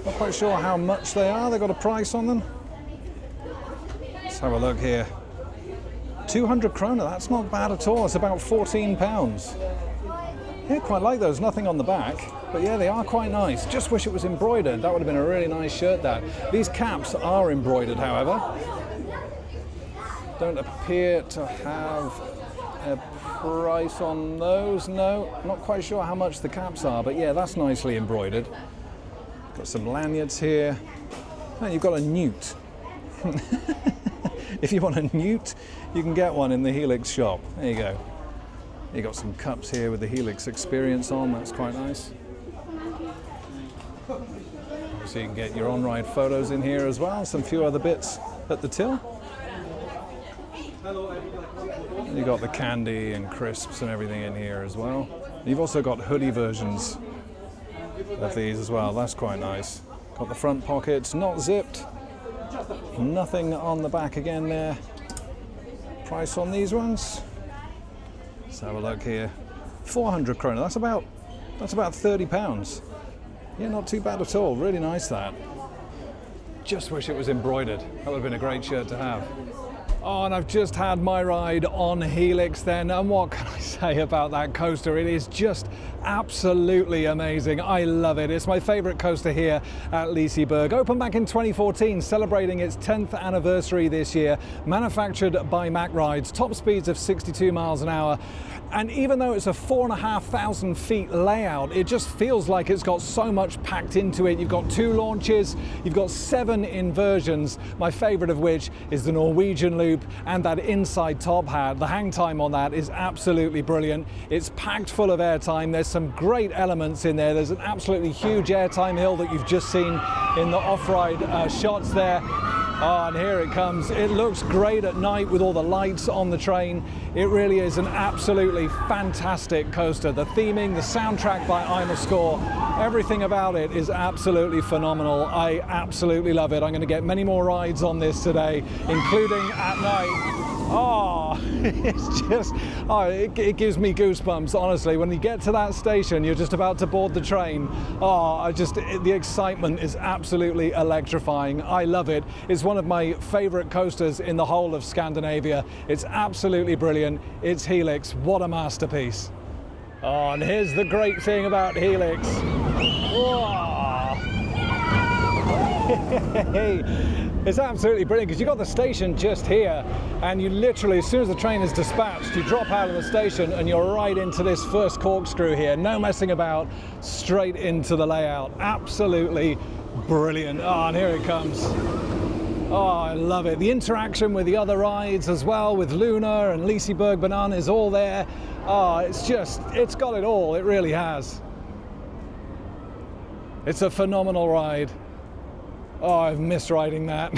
Not quite sure how much they are. They've got a price on them. Let's have a look here. 200 krona, that's not bad at all. It's about 14 pounds. Yeah, quite like those. Nothing on the back, but yeah, they are quite nice. Just wish it was embroidered. That would have been a really nice shirt, that. These caps are embroidered, however. Don't appear to have a price on those. No, not quite sure how much the caps are, but yeah, that's nicely embroidered. Got some lanyards here. And you've got a newt. If you want a newt, you can get one in the Helix shop. There you go. You got some cups here with the Helix Experience on, that's quite nice. So you can get your on-ride photos in here as well, some few other bits at the till. You got the candy and crisps and everything in here as well. You've also got hoodie versions of these as well, that's quite nice. Got the front pockets, not zipped. Nothing on the back again there. Price on these ones? Let's have a look here. 400 krona, that's about 30 pounds. Yeah, not too bad at all, really nice that. Just wish it was embroidered. That would have been a great shirt to have. Oh, and I've just had my ride on Helix then, and what can I say about that coaster? It is just absolutely amazing. I love it. It's my favorite coaster here at Liseberg. Opened back in 2014, celebrating its 10th anniversary this year. Manufactured by Mack Rides, top speeds of 62 miles an hour. And even though it's a 4,500 feet layout, it just feels like it's got so much packed into it. You've got 2 launches, you've got 7 inversions, my favorite of which is the Norwegian loop and that inside top hat. The hang time on that is absolutely brilliant. It's packed full of airtime. There's some great elements in there. There's an absolutely huge airtime hill that you've just seen in the off-ride shots there. Oh, and here it comes. It looks great at night with all the lights on the train. It really is an absolutely fantastic coaster. The theming, the soundtrack by I'm a Score, everything about it is absolutely phenomenal. I absolutely love it. I'm going to get many more rides on this today, including at night. Oh, it's just, it gives me goosebumps, honestly. When you get to that station, you're just about to board the train. Oh, the excitement is absolutely electrifying. I love it. It's one of my favorite coasters in the whole of Scandinavia. It's absolutely brilliant. It's Helix. What a masterpiece. Oh, and here's the great thing about Helix. It's absolutely brilliant because you've got the station just here, and you literally, as soon as the train is dispatched, you drop out of the station and you're right into this first corkscrew here. No messing about, straight into the layout. Absolutely brilliant. Oh, and here it comes. Oh, I love it. The interaction with the other rides as well, with Luna and Liseberg Banana is all there. Oh, it's got it all. It really has. It's a phenomenal ride. Oh, I've missed riding that.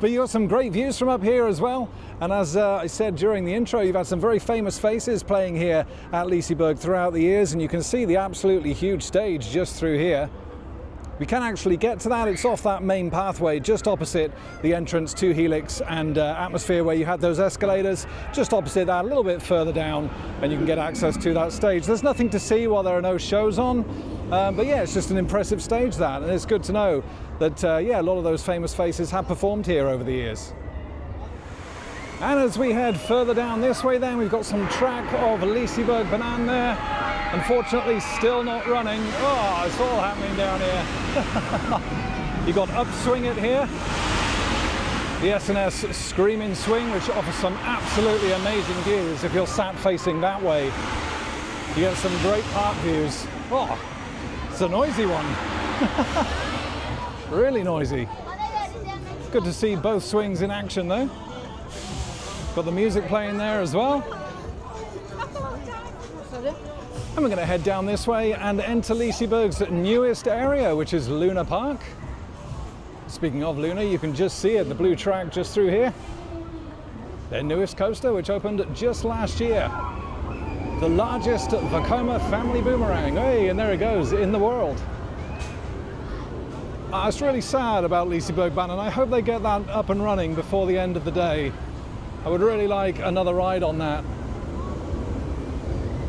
But you've got some great views from up here as well. And as I said during the intro, you've had some very famous faces playing here at Liseberg throughout the years, and you can see the absolutely huge stage just through here. We can actually get to that. It's off that main pathway just opposite the entrance to Helix and Atmosphere, where you had those escalators. Just opposite that, a little bit further down, and you can get access to that stage. There's nothing to see while there are no shows on, but yeah, it's just an impressive stage, that, and it's good to know that yeah, a lot of those famous faces have performed here over the years. And as we head further down this way then, we've got some track of Liseberg Banana there. Unfortunately, still not running. Oh, it's all happening down here. You got Upswing It here. The S&S Screaming Swing, which offers some absolutely amazing views if you're sat facing that way. You get some great park views. Oh, it's a noisy one. Really noisy. Good to see both swings in action though. Got the music playing there as well. And we're going to head down this way and enter Liseberg's newest area, which is Luna Park. Speaking of Luna, you can just see it, the blue track just through here. Their newest coaster, which opened just last year. The largest Vekoma family boomerang. Hey, and there it goes, in the world. It's really sad about Liseberg Banan. I hope they get that up and running before the end of the day. I would really like another ride on that.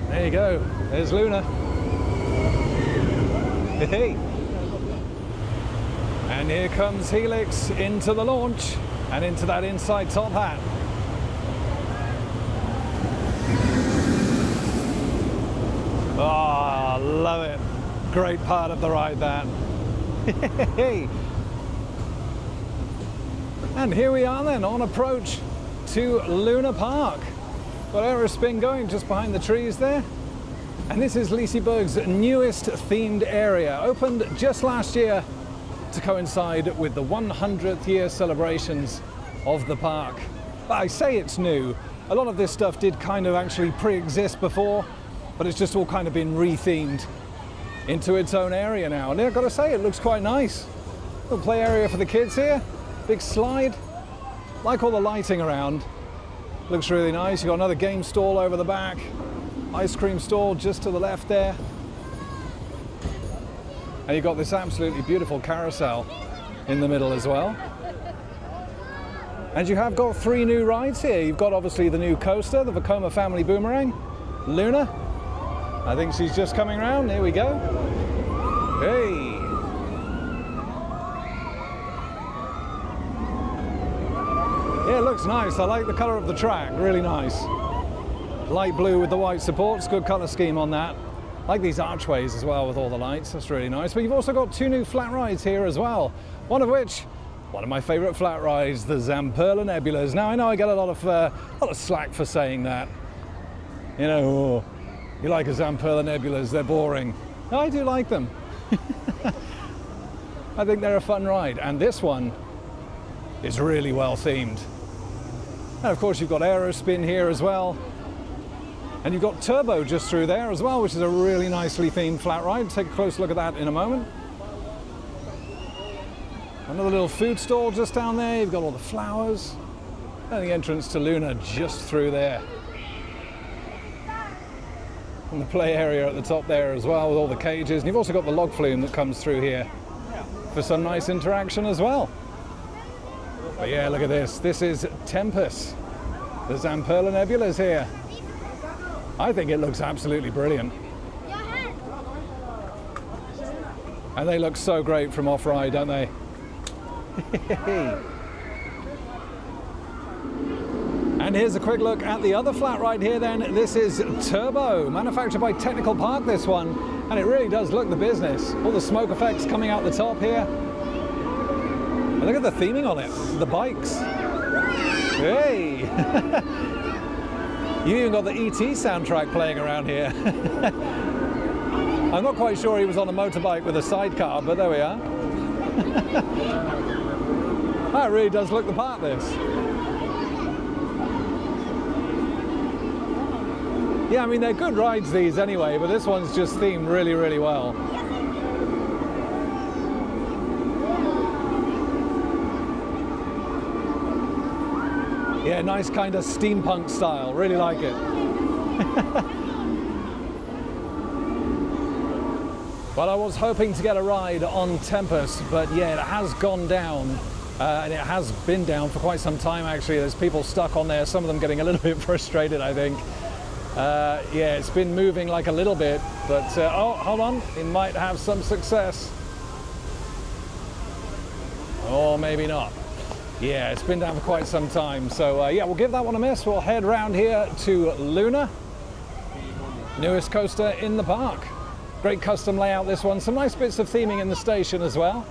There you go, there's Luna. Hey. And here comes Helix into the launch and into that inside top hat. Oh, love it. Great part of the ride, that. And here we are then on approach to Luna Park. Got Aerospin going just behind the trees there. And this is Liseberg's newest themed area, opened just last year to coincide with the 100th year celebrations of the park. But I say it's new. A lot of this stuff did kind of actually pre-exist before, but it's just all kind of been rethemed into its own area now. And I've got to say, it looks quite nice. Little play area for the kids here, big slide. Like all the lighting around. Looks really nice. You've got another game stall over the back. Ice cream stall just to the left there. And you've got this absolutely beautiful carousel in the middle as well. And you have got 3 new rides here. You've got obviously the new coaster, the Vekoma family boomerang, Luna. I think she's just coming around. Here we go. Hey. Yeah, it looks nice. I like the color of the track, really nice. Light blue with the white supports, good color scheme on that. I like these archways as well with all the lights, that's really nice. But you've also got 2 new flat rides here as well. One of which, one of my favorite flat rides, the Zamperla Nebulas. Now I know I get a lot of slack for saying that. You know, oh, you like a Zamperla Nebulas, they're boring. No, I do like them. I think they're a fun ride, and this one is really well themed. And of course you've got Aerospin here as well. And you've got Turbo just through there as well, which is a really nicely themed flat ride. Take a close look at that in a moment. Another little food stall just down there. You've got all the flowers. And the entrance to Luna just through there. And the play area at the top there as well with all the cages. And you've also got the log flume that comes through here for some nice interaction as well. But yeah, look at this. This is Tempest. The Zamperla Nebulas here. I think it looks absolutely brilliant. And they look so great from off-ride, don't they? And here's a quick look at the other flat ride here then. This is Turbo, manufactured by Technical Park, this one. And it really does look the business. All the smoke effects coming out the top here. And look at the theming on it, the bikes. Hey! You even got the E.T. soundtrack playing around here. I'm not quite sure he was on a motorbike with a sidecar, but there we are. That really does look the part, this. Yeah, I mean, they're good rides, these, anyway, but this one's just themed really, really well. Yeah, nice kind of steampunk style, really like it. Well, I was hoping to get a ride on Tempest, but yeah, it has gone down. And it has been down for quite some time, actually. There's people stuck on there, some of them getting a little bit frustrated, I think. Yeah, it's been moving like a little bit, but oh, hold on, it might have some success. Or maybe not. Yeah, it's been down for quite some time, so yeah, we'll give that one a miss. We'll head round here to Luna, newest coaster in the park. Great custom layout, this one. Some nice bits of theming in the station as well.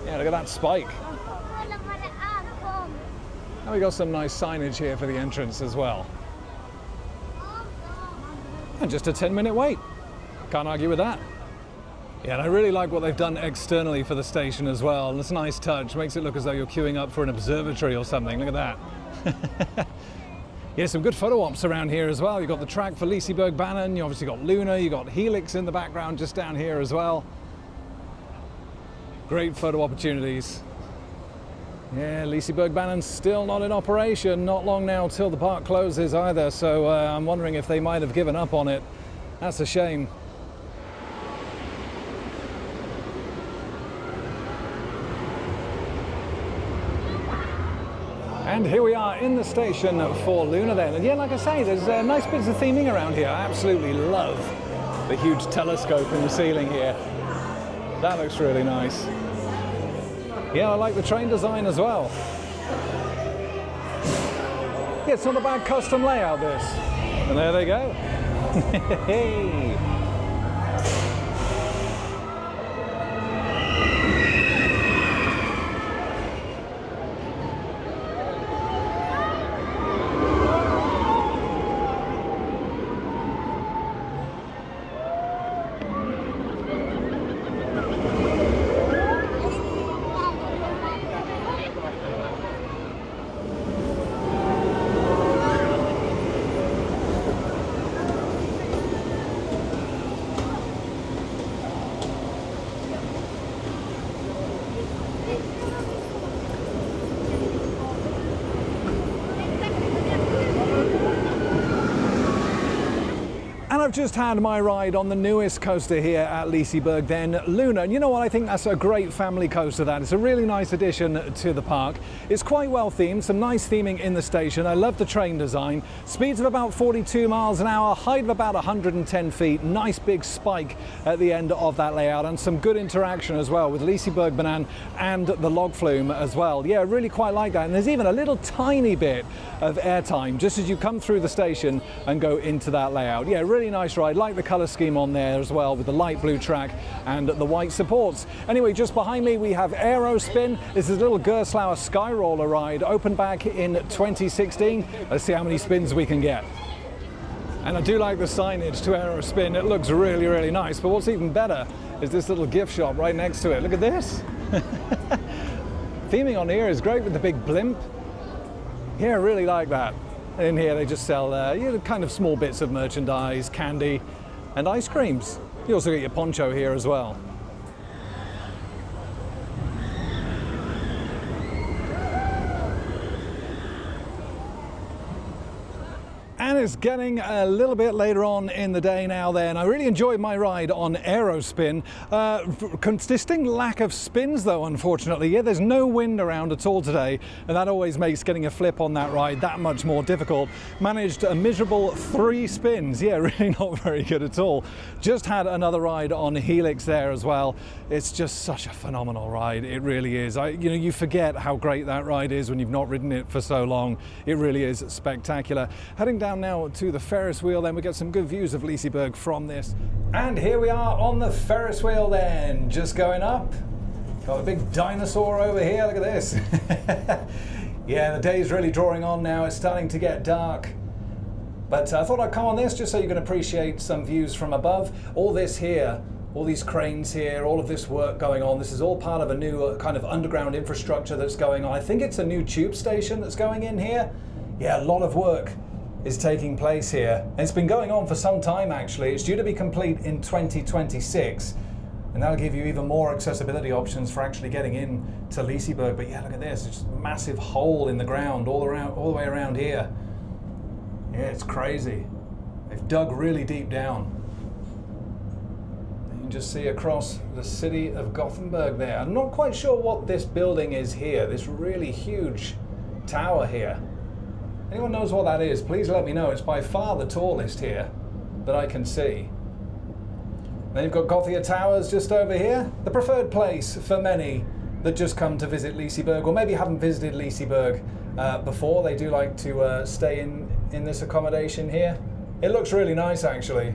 Yeah, look at that spike. And we got some nice signage here for the entrance as well. And just a 10-minute wait. Can't argue with that. Yeah, and I really like what they've done externally for the station as well. It's a nice touch. Makes it look as though you're queuing up for an observatory or something. Look at that. Yeah, some good photo ops around here as well. You've got the track for Liseberg Bannen, you obviously got Luna, you got Helix in the background just down here as well. Great photo opportunities. Yeah, Liseberg Bannen's still not in operation, not long now till the park closes either, so I'm wondering if they might have given up on it. That's a shame. And here we are in the station for Luna then. And yeah, like I say, there's nice bits of theming around here. I absolutely love the huge telescope in the ceiling here. That looks really nice. Yeah, I like the train design as well. Yeah, it's not a bad custom layout, this. And there they go. Hey. I've just had my ride on the newest coaster here at Liseberg then, Luna. And you know what, I think that's a great family coaster that. It's a really nice addition to the park. It's quite well themed, some nice theming in the station. I love the train design. Speeds of about 42 miles an hour, height of about 110 feet, nice big spike at the end of that layout, and some good interaction as well with Liseberg Banan and the log flume as well. Yeah, really quite like that. And there's even a little tiny bit of airtime just as you come through the station and go into that layout. Yeah, really nice ride. Like the color scheme on there as well with the light blue track and the white supports. Anyway, just behind me we have Aerospin. This is a little Gerstlauer Sky Roller ride, opened back in 2016. Let's see how many spins we can get. And I do like the signage to Aerospin. It looks really, really nice. But what's even better is this little gift shop right next to it. Look at this. Theming on here is great with the big blimp. Yeah, I really like that. In here they just sell you know, kind of small bits of merchandise, candy and ice creams. You also get your poncho here as well. And it's getting a little bit later on in the day now then. I really enjoyed my ride on Aerospin. Distinct lack of spins though, unfortunately. Yeah, there's no wind around at all today, and that always makes getting a flip on that ride that much more difficult. Managed a miserable 3 spins. Yeah, really not very good at all. Just had another ride on Helix there as well. It's just such a phenomenal ride. It really is. You know, you forget how great that ride is when you've not ridden it for so long. It really is spectacular. Heading down now to the Ferris wheel, then we get some good views of Liseberg from this. And here we are on the Ferris wheel then, just going up. Got a big dinosaur over here, look at this. Yeah, the day's really drawing on now, it's starting to get dark. But I thought I'd come on this just so you can appreciate some views from above. All this here, all these cranes here, all of this work going on, this is all part of a new kind of underground infrastructure that's going on. I think it's a new tube station that's going in here. Yeah, a lot of work is taking place here. And it's been going on for some time actually. It's due to be complete in 2026. And that'll give you even more accessibility options for actually getting in to Liseberg. But yeah, look at this, it's just a massive hole in the ground all the way around here. Yeah, it's crazy. They've dug really deep down. You can just see across the city of Gothenburg there. I'm not quite sure what this building is here, this really huge tower here. Anyone knows what that is, please let me know. It's by far the tallest here that I can see. Then you've got Gothia Towers just over here, the preferred place for many that just come to visit Liseberg, or maybe haven't visited Liseberg before. They do like to stay in this accommodation here. It looks really nice actually.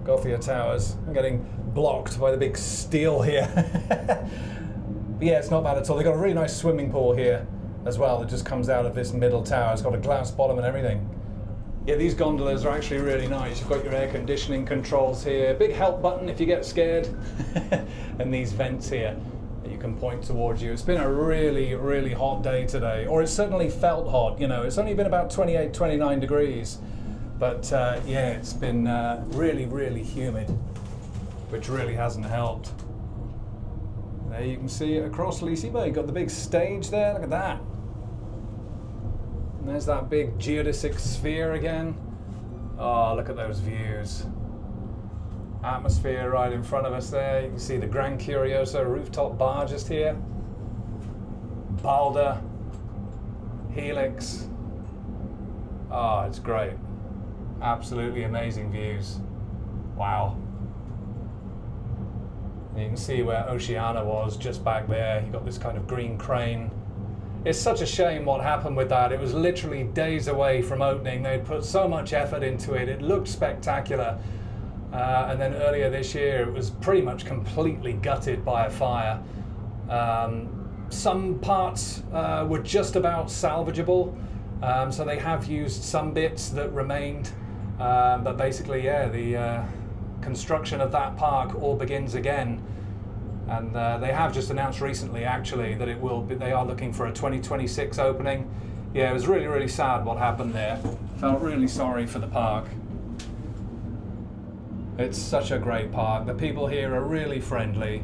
Gothia Towers. I'm getting blocked by the big steel here. But yeah, it's not bad at all. They've got a really nice swimming pool here as well that just comes out of this middle tower. It's got a glass bottom and everything. Yeah, these gondolas are actually really nice. You've got your air conditioning controls here, big help button if you get scared, and these vents here that you can point towards you. It's been a really, really hot day today, or it's certainly felt hot. You know, it's only been about 28, 29 degrees, but yeah, it's been really, really humid, which really hasn't helped. There you can see it across Liseberg. You've got the big stage there, look at that. And there's that big geodesic sphere again. Oh, look at those views. Atmosphere right in front of us there. You can see the Gran Curioso rooftop bar just here. Balder, Helix. Oh, it's great. Absolutely amazing views. Wow. And you can see where Oceana was just back there. You've got this kind of green crane. It's such a shame what happened with that. It was literally days away from opening. They'd put so much effort into it. It looked spectacular. And then earlier this year, it was pretty much completely gutted by a fire. Some parts were just about salvageable, so they have used some bits that remained. But basically, yeah, the construction of that park all begins again. And they have just announced recently, actually, that it will be, they are looking for a 2026 opening. Yeah, it was really, really sad what happened there. Felt really sorry for the park. It's such a great park. The people here are really friendly.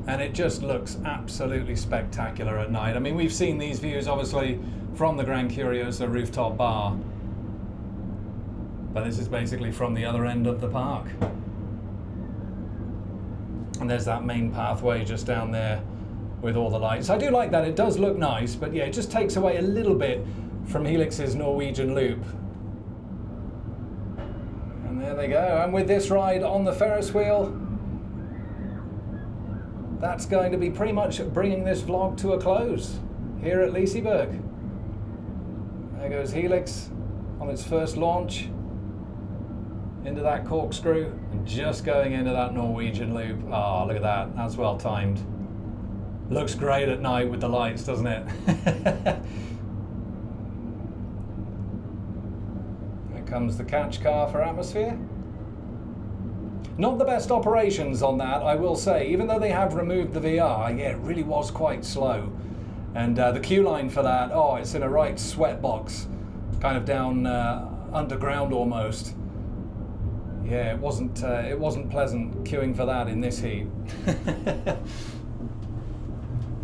And it just looks absolutely spectacular at night. I mean, we've seen these views, obviously, from the Gran Curioso rooftop bar. But this is basically from the other end of the park. And there's that main pathway just down there with all the lights. I do like that. It does look nice, but yeah, it just takes away a little bit from Helix's Norwegian loop. There they go, and with this ride on the Ferris wheel, that's going to be pretty much bringing this vlog to a close here at Liseberg. There goes Helix on its first launch into that corkscrew and just going into that Norwegian loop. Oh, look at that, that's well timed. Looks great at night with the lights, doesn't it? Comes the catch car for atmosphere. Not the best operations on that, I will say. Even though they have removed the VR, yeah, it really was quite slow. And the queue line for that, oh, it's in a right sweat box, kind of down underground almost. Yeah, it wasn't pleasant queuing for that in this heat.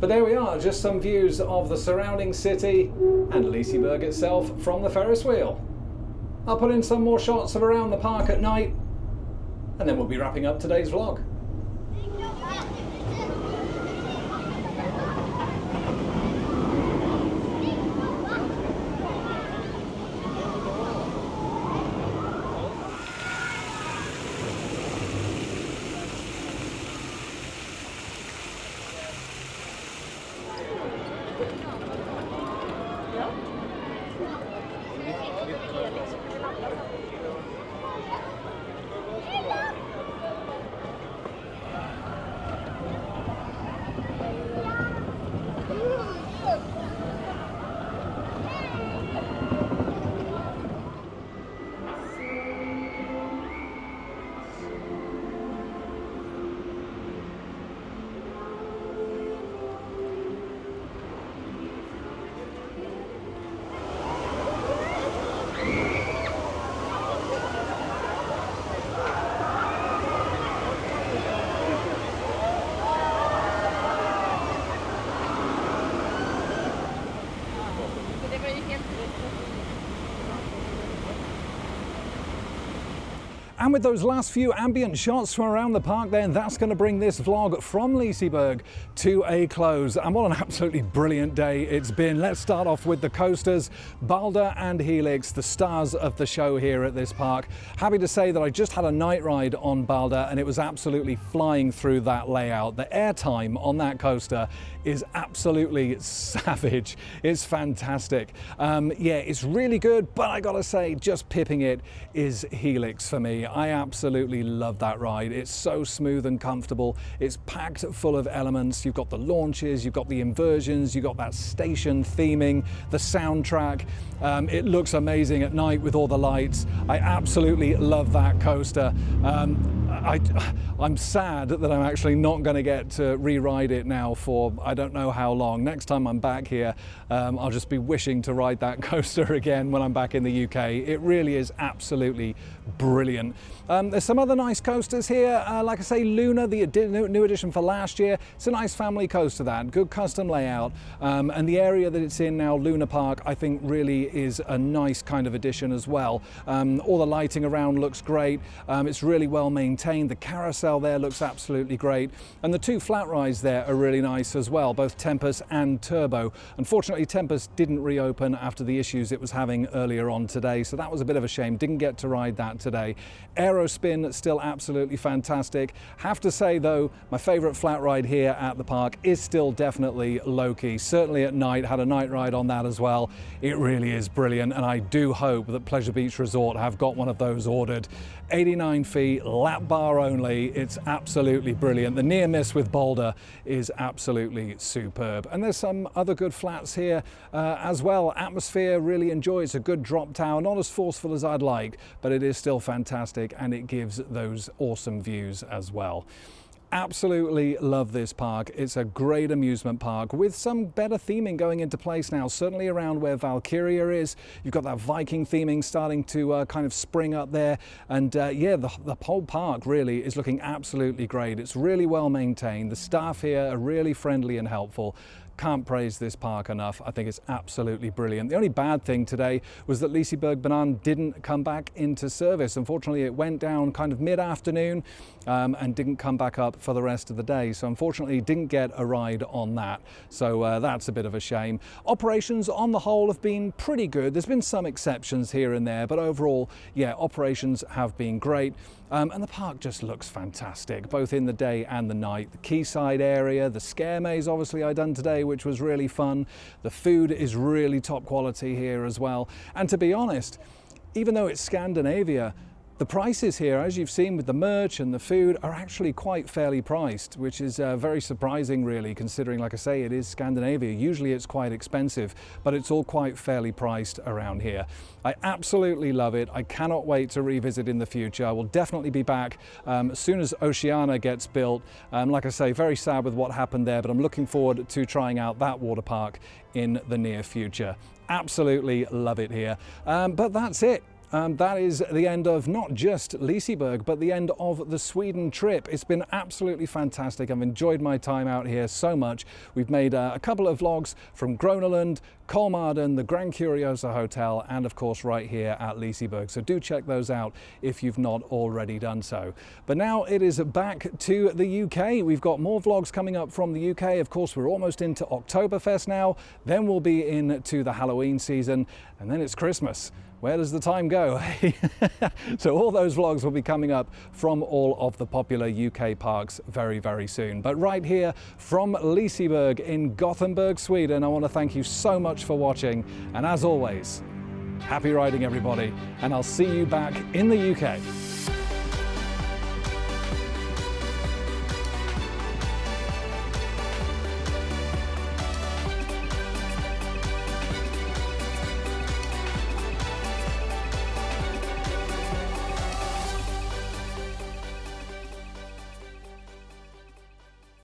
But there we are, just some views of the surrounding city and Liseberg itself from the Ferris wheel. I'll put in some more shots of around the park at night, and then we'll be wrapping up today's vlog. And with those last few ambient shots from around the park then, that's going to bring this vlog from Liseberg to a close. And what an absolutely brilliant day it's been. Let's start off with the coasters. Balder and Helix, the stars of the show here at this park. Happy to say that I just had a night ride on Balder and it was absolutely flying through that layout. The airtime on that coaster is absolutely savage. It's fantastic. Yeah, it's really good, but I gotta say, just pipping it is Helix for me. I absolutely love that ride. It's so smooth and comfortable. It's packed full of elements. You've got the launches, you've got the inversions, you've got that station theming, the soundtrack. It looks amazing at night with all the lights. I absolutely love that coaster. I'm sad that I'm actually not going to get to re-ride it now for I don't know how long. Next time I'm back here, I'll just be wishing to ride that coaster again when I'm back in the UK. It really is absolutely brilliant. There's some other nice coasters here. Like I say, Luna, the new edition for last year. It's a nice family coaster, that good custom layout, and the area that it's in now, Luna Park, I think really is a nice kind of addition as well. All the lighting around looks great. It's really well maintained. The carousel there looks absolutely great, and the two flat rides there are really nice as well, both Tempest and Turbo. Unfortunately, Tempest didn't reopen after the issues it was having earlier on today, so that was a bit of a shame. Didn't get to ride that today. Aerospin, still absolutely fantastic. Have to say though, my favorite flat ride here at the park is still definitely Loki. Certainly at night, had a night ride on that as well. It really is brilliant, and I do hope that Pleasure Beach Resort have got one of those ordered. 89 feet, lap bar only. It's absolutely brilliant. The near miss with Balder is absolutely superb. And there's some other good flats here as well. Atmosphere, really enjoy. It's a good drop tower, not as forceful as I'd like, but it is still fantastic, and it gives those awesome views as well. Absolutely love this park. It's a great amusement park with some better theming going into place now, certainly around where Valkyria is. You've got that Viking theming starting to kind of spring up there, and yeah, the whole park really is looking absolutely great. It's really well maintained. The staff here are really friendly and helpful. Can't praise this park enough. I think it's absolutely brilliant. The only bad thing today was that Liseberg Banan didn't come back into service. Unfortunately, it went down kind of mid-afternoon and didn't come back up for the rest of the day. So unfortunately, didn't get a ride on that. So that's a bit of a shame. Operations on the whole have been pretty good. There's been some exceptions here and there, but overall, yeah, operations have been great. And the park just looks fantastic, both in the day and the night. The quayside area, the scare maze obviously I done today, which was really fun. The food is really top quality here as well. And to be honest, even though it's Scandinavia, the prices here, as you've seen with the merch and the food, are actually quite fairly priced, which is very surprising really, considering, like I say, it is Scandinavia. Usually it's quite expensive, but it's all quite fairly priced around here. I absolutely love it. I cannot wait to revisit in the future. I will definitely be back as soon as Oceana gets built. Like I say, very sad with what happened there, but I'm looking forward to trying out that water park in the near future. Absolutely love it here. But that's it. That is the end of not just Liseberg, but the end of the Sweden trip. It's been absolutely fantastic. I've enjoyed my time out here so much. We've made a couple of vlogs from Groneland, Kolmarden, the Grand Curiosa Hotel, and of course right here at Liseberg. So do check those out if you've not already done so. But now it is back to the UK. We've got more vlogs coming up from the UK. Of course, we're almost into Oktoberfest now. Then we'll be into the Halloween season, and then it's Christmas. Where does the time go? So all those vlogs will be coming up from all of the popular UK parks very, very soon. But right here from Liseberg in Gothenburg, Sweden, I want to thank you so much for watching. And as always, happy riding everybody, and I'll see you back in the UK.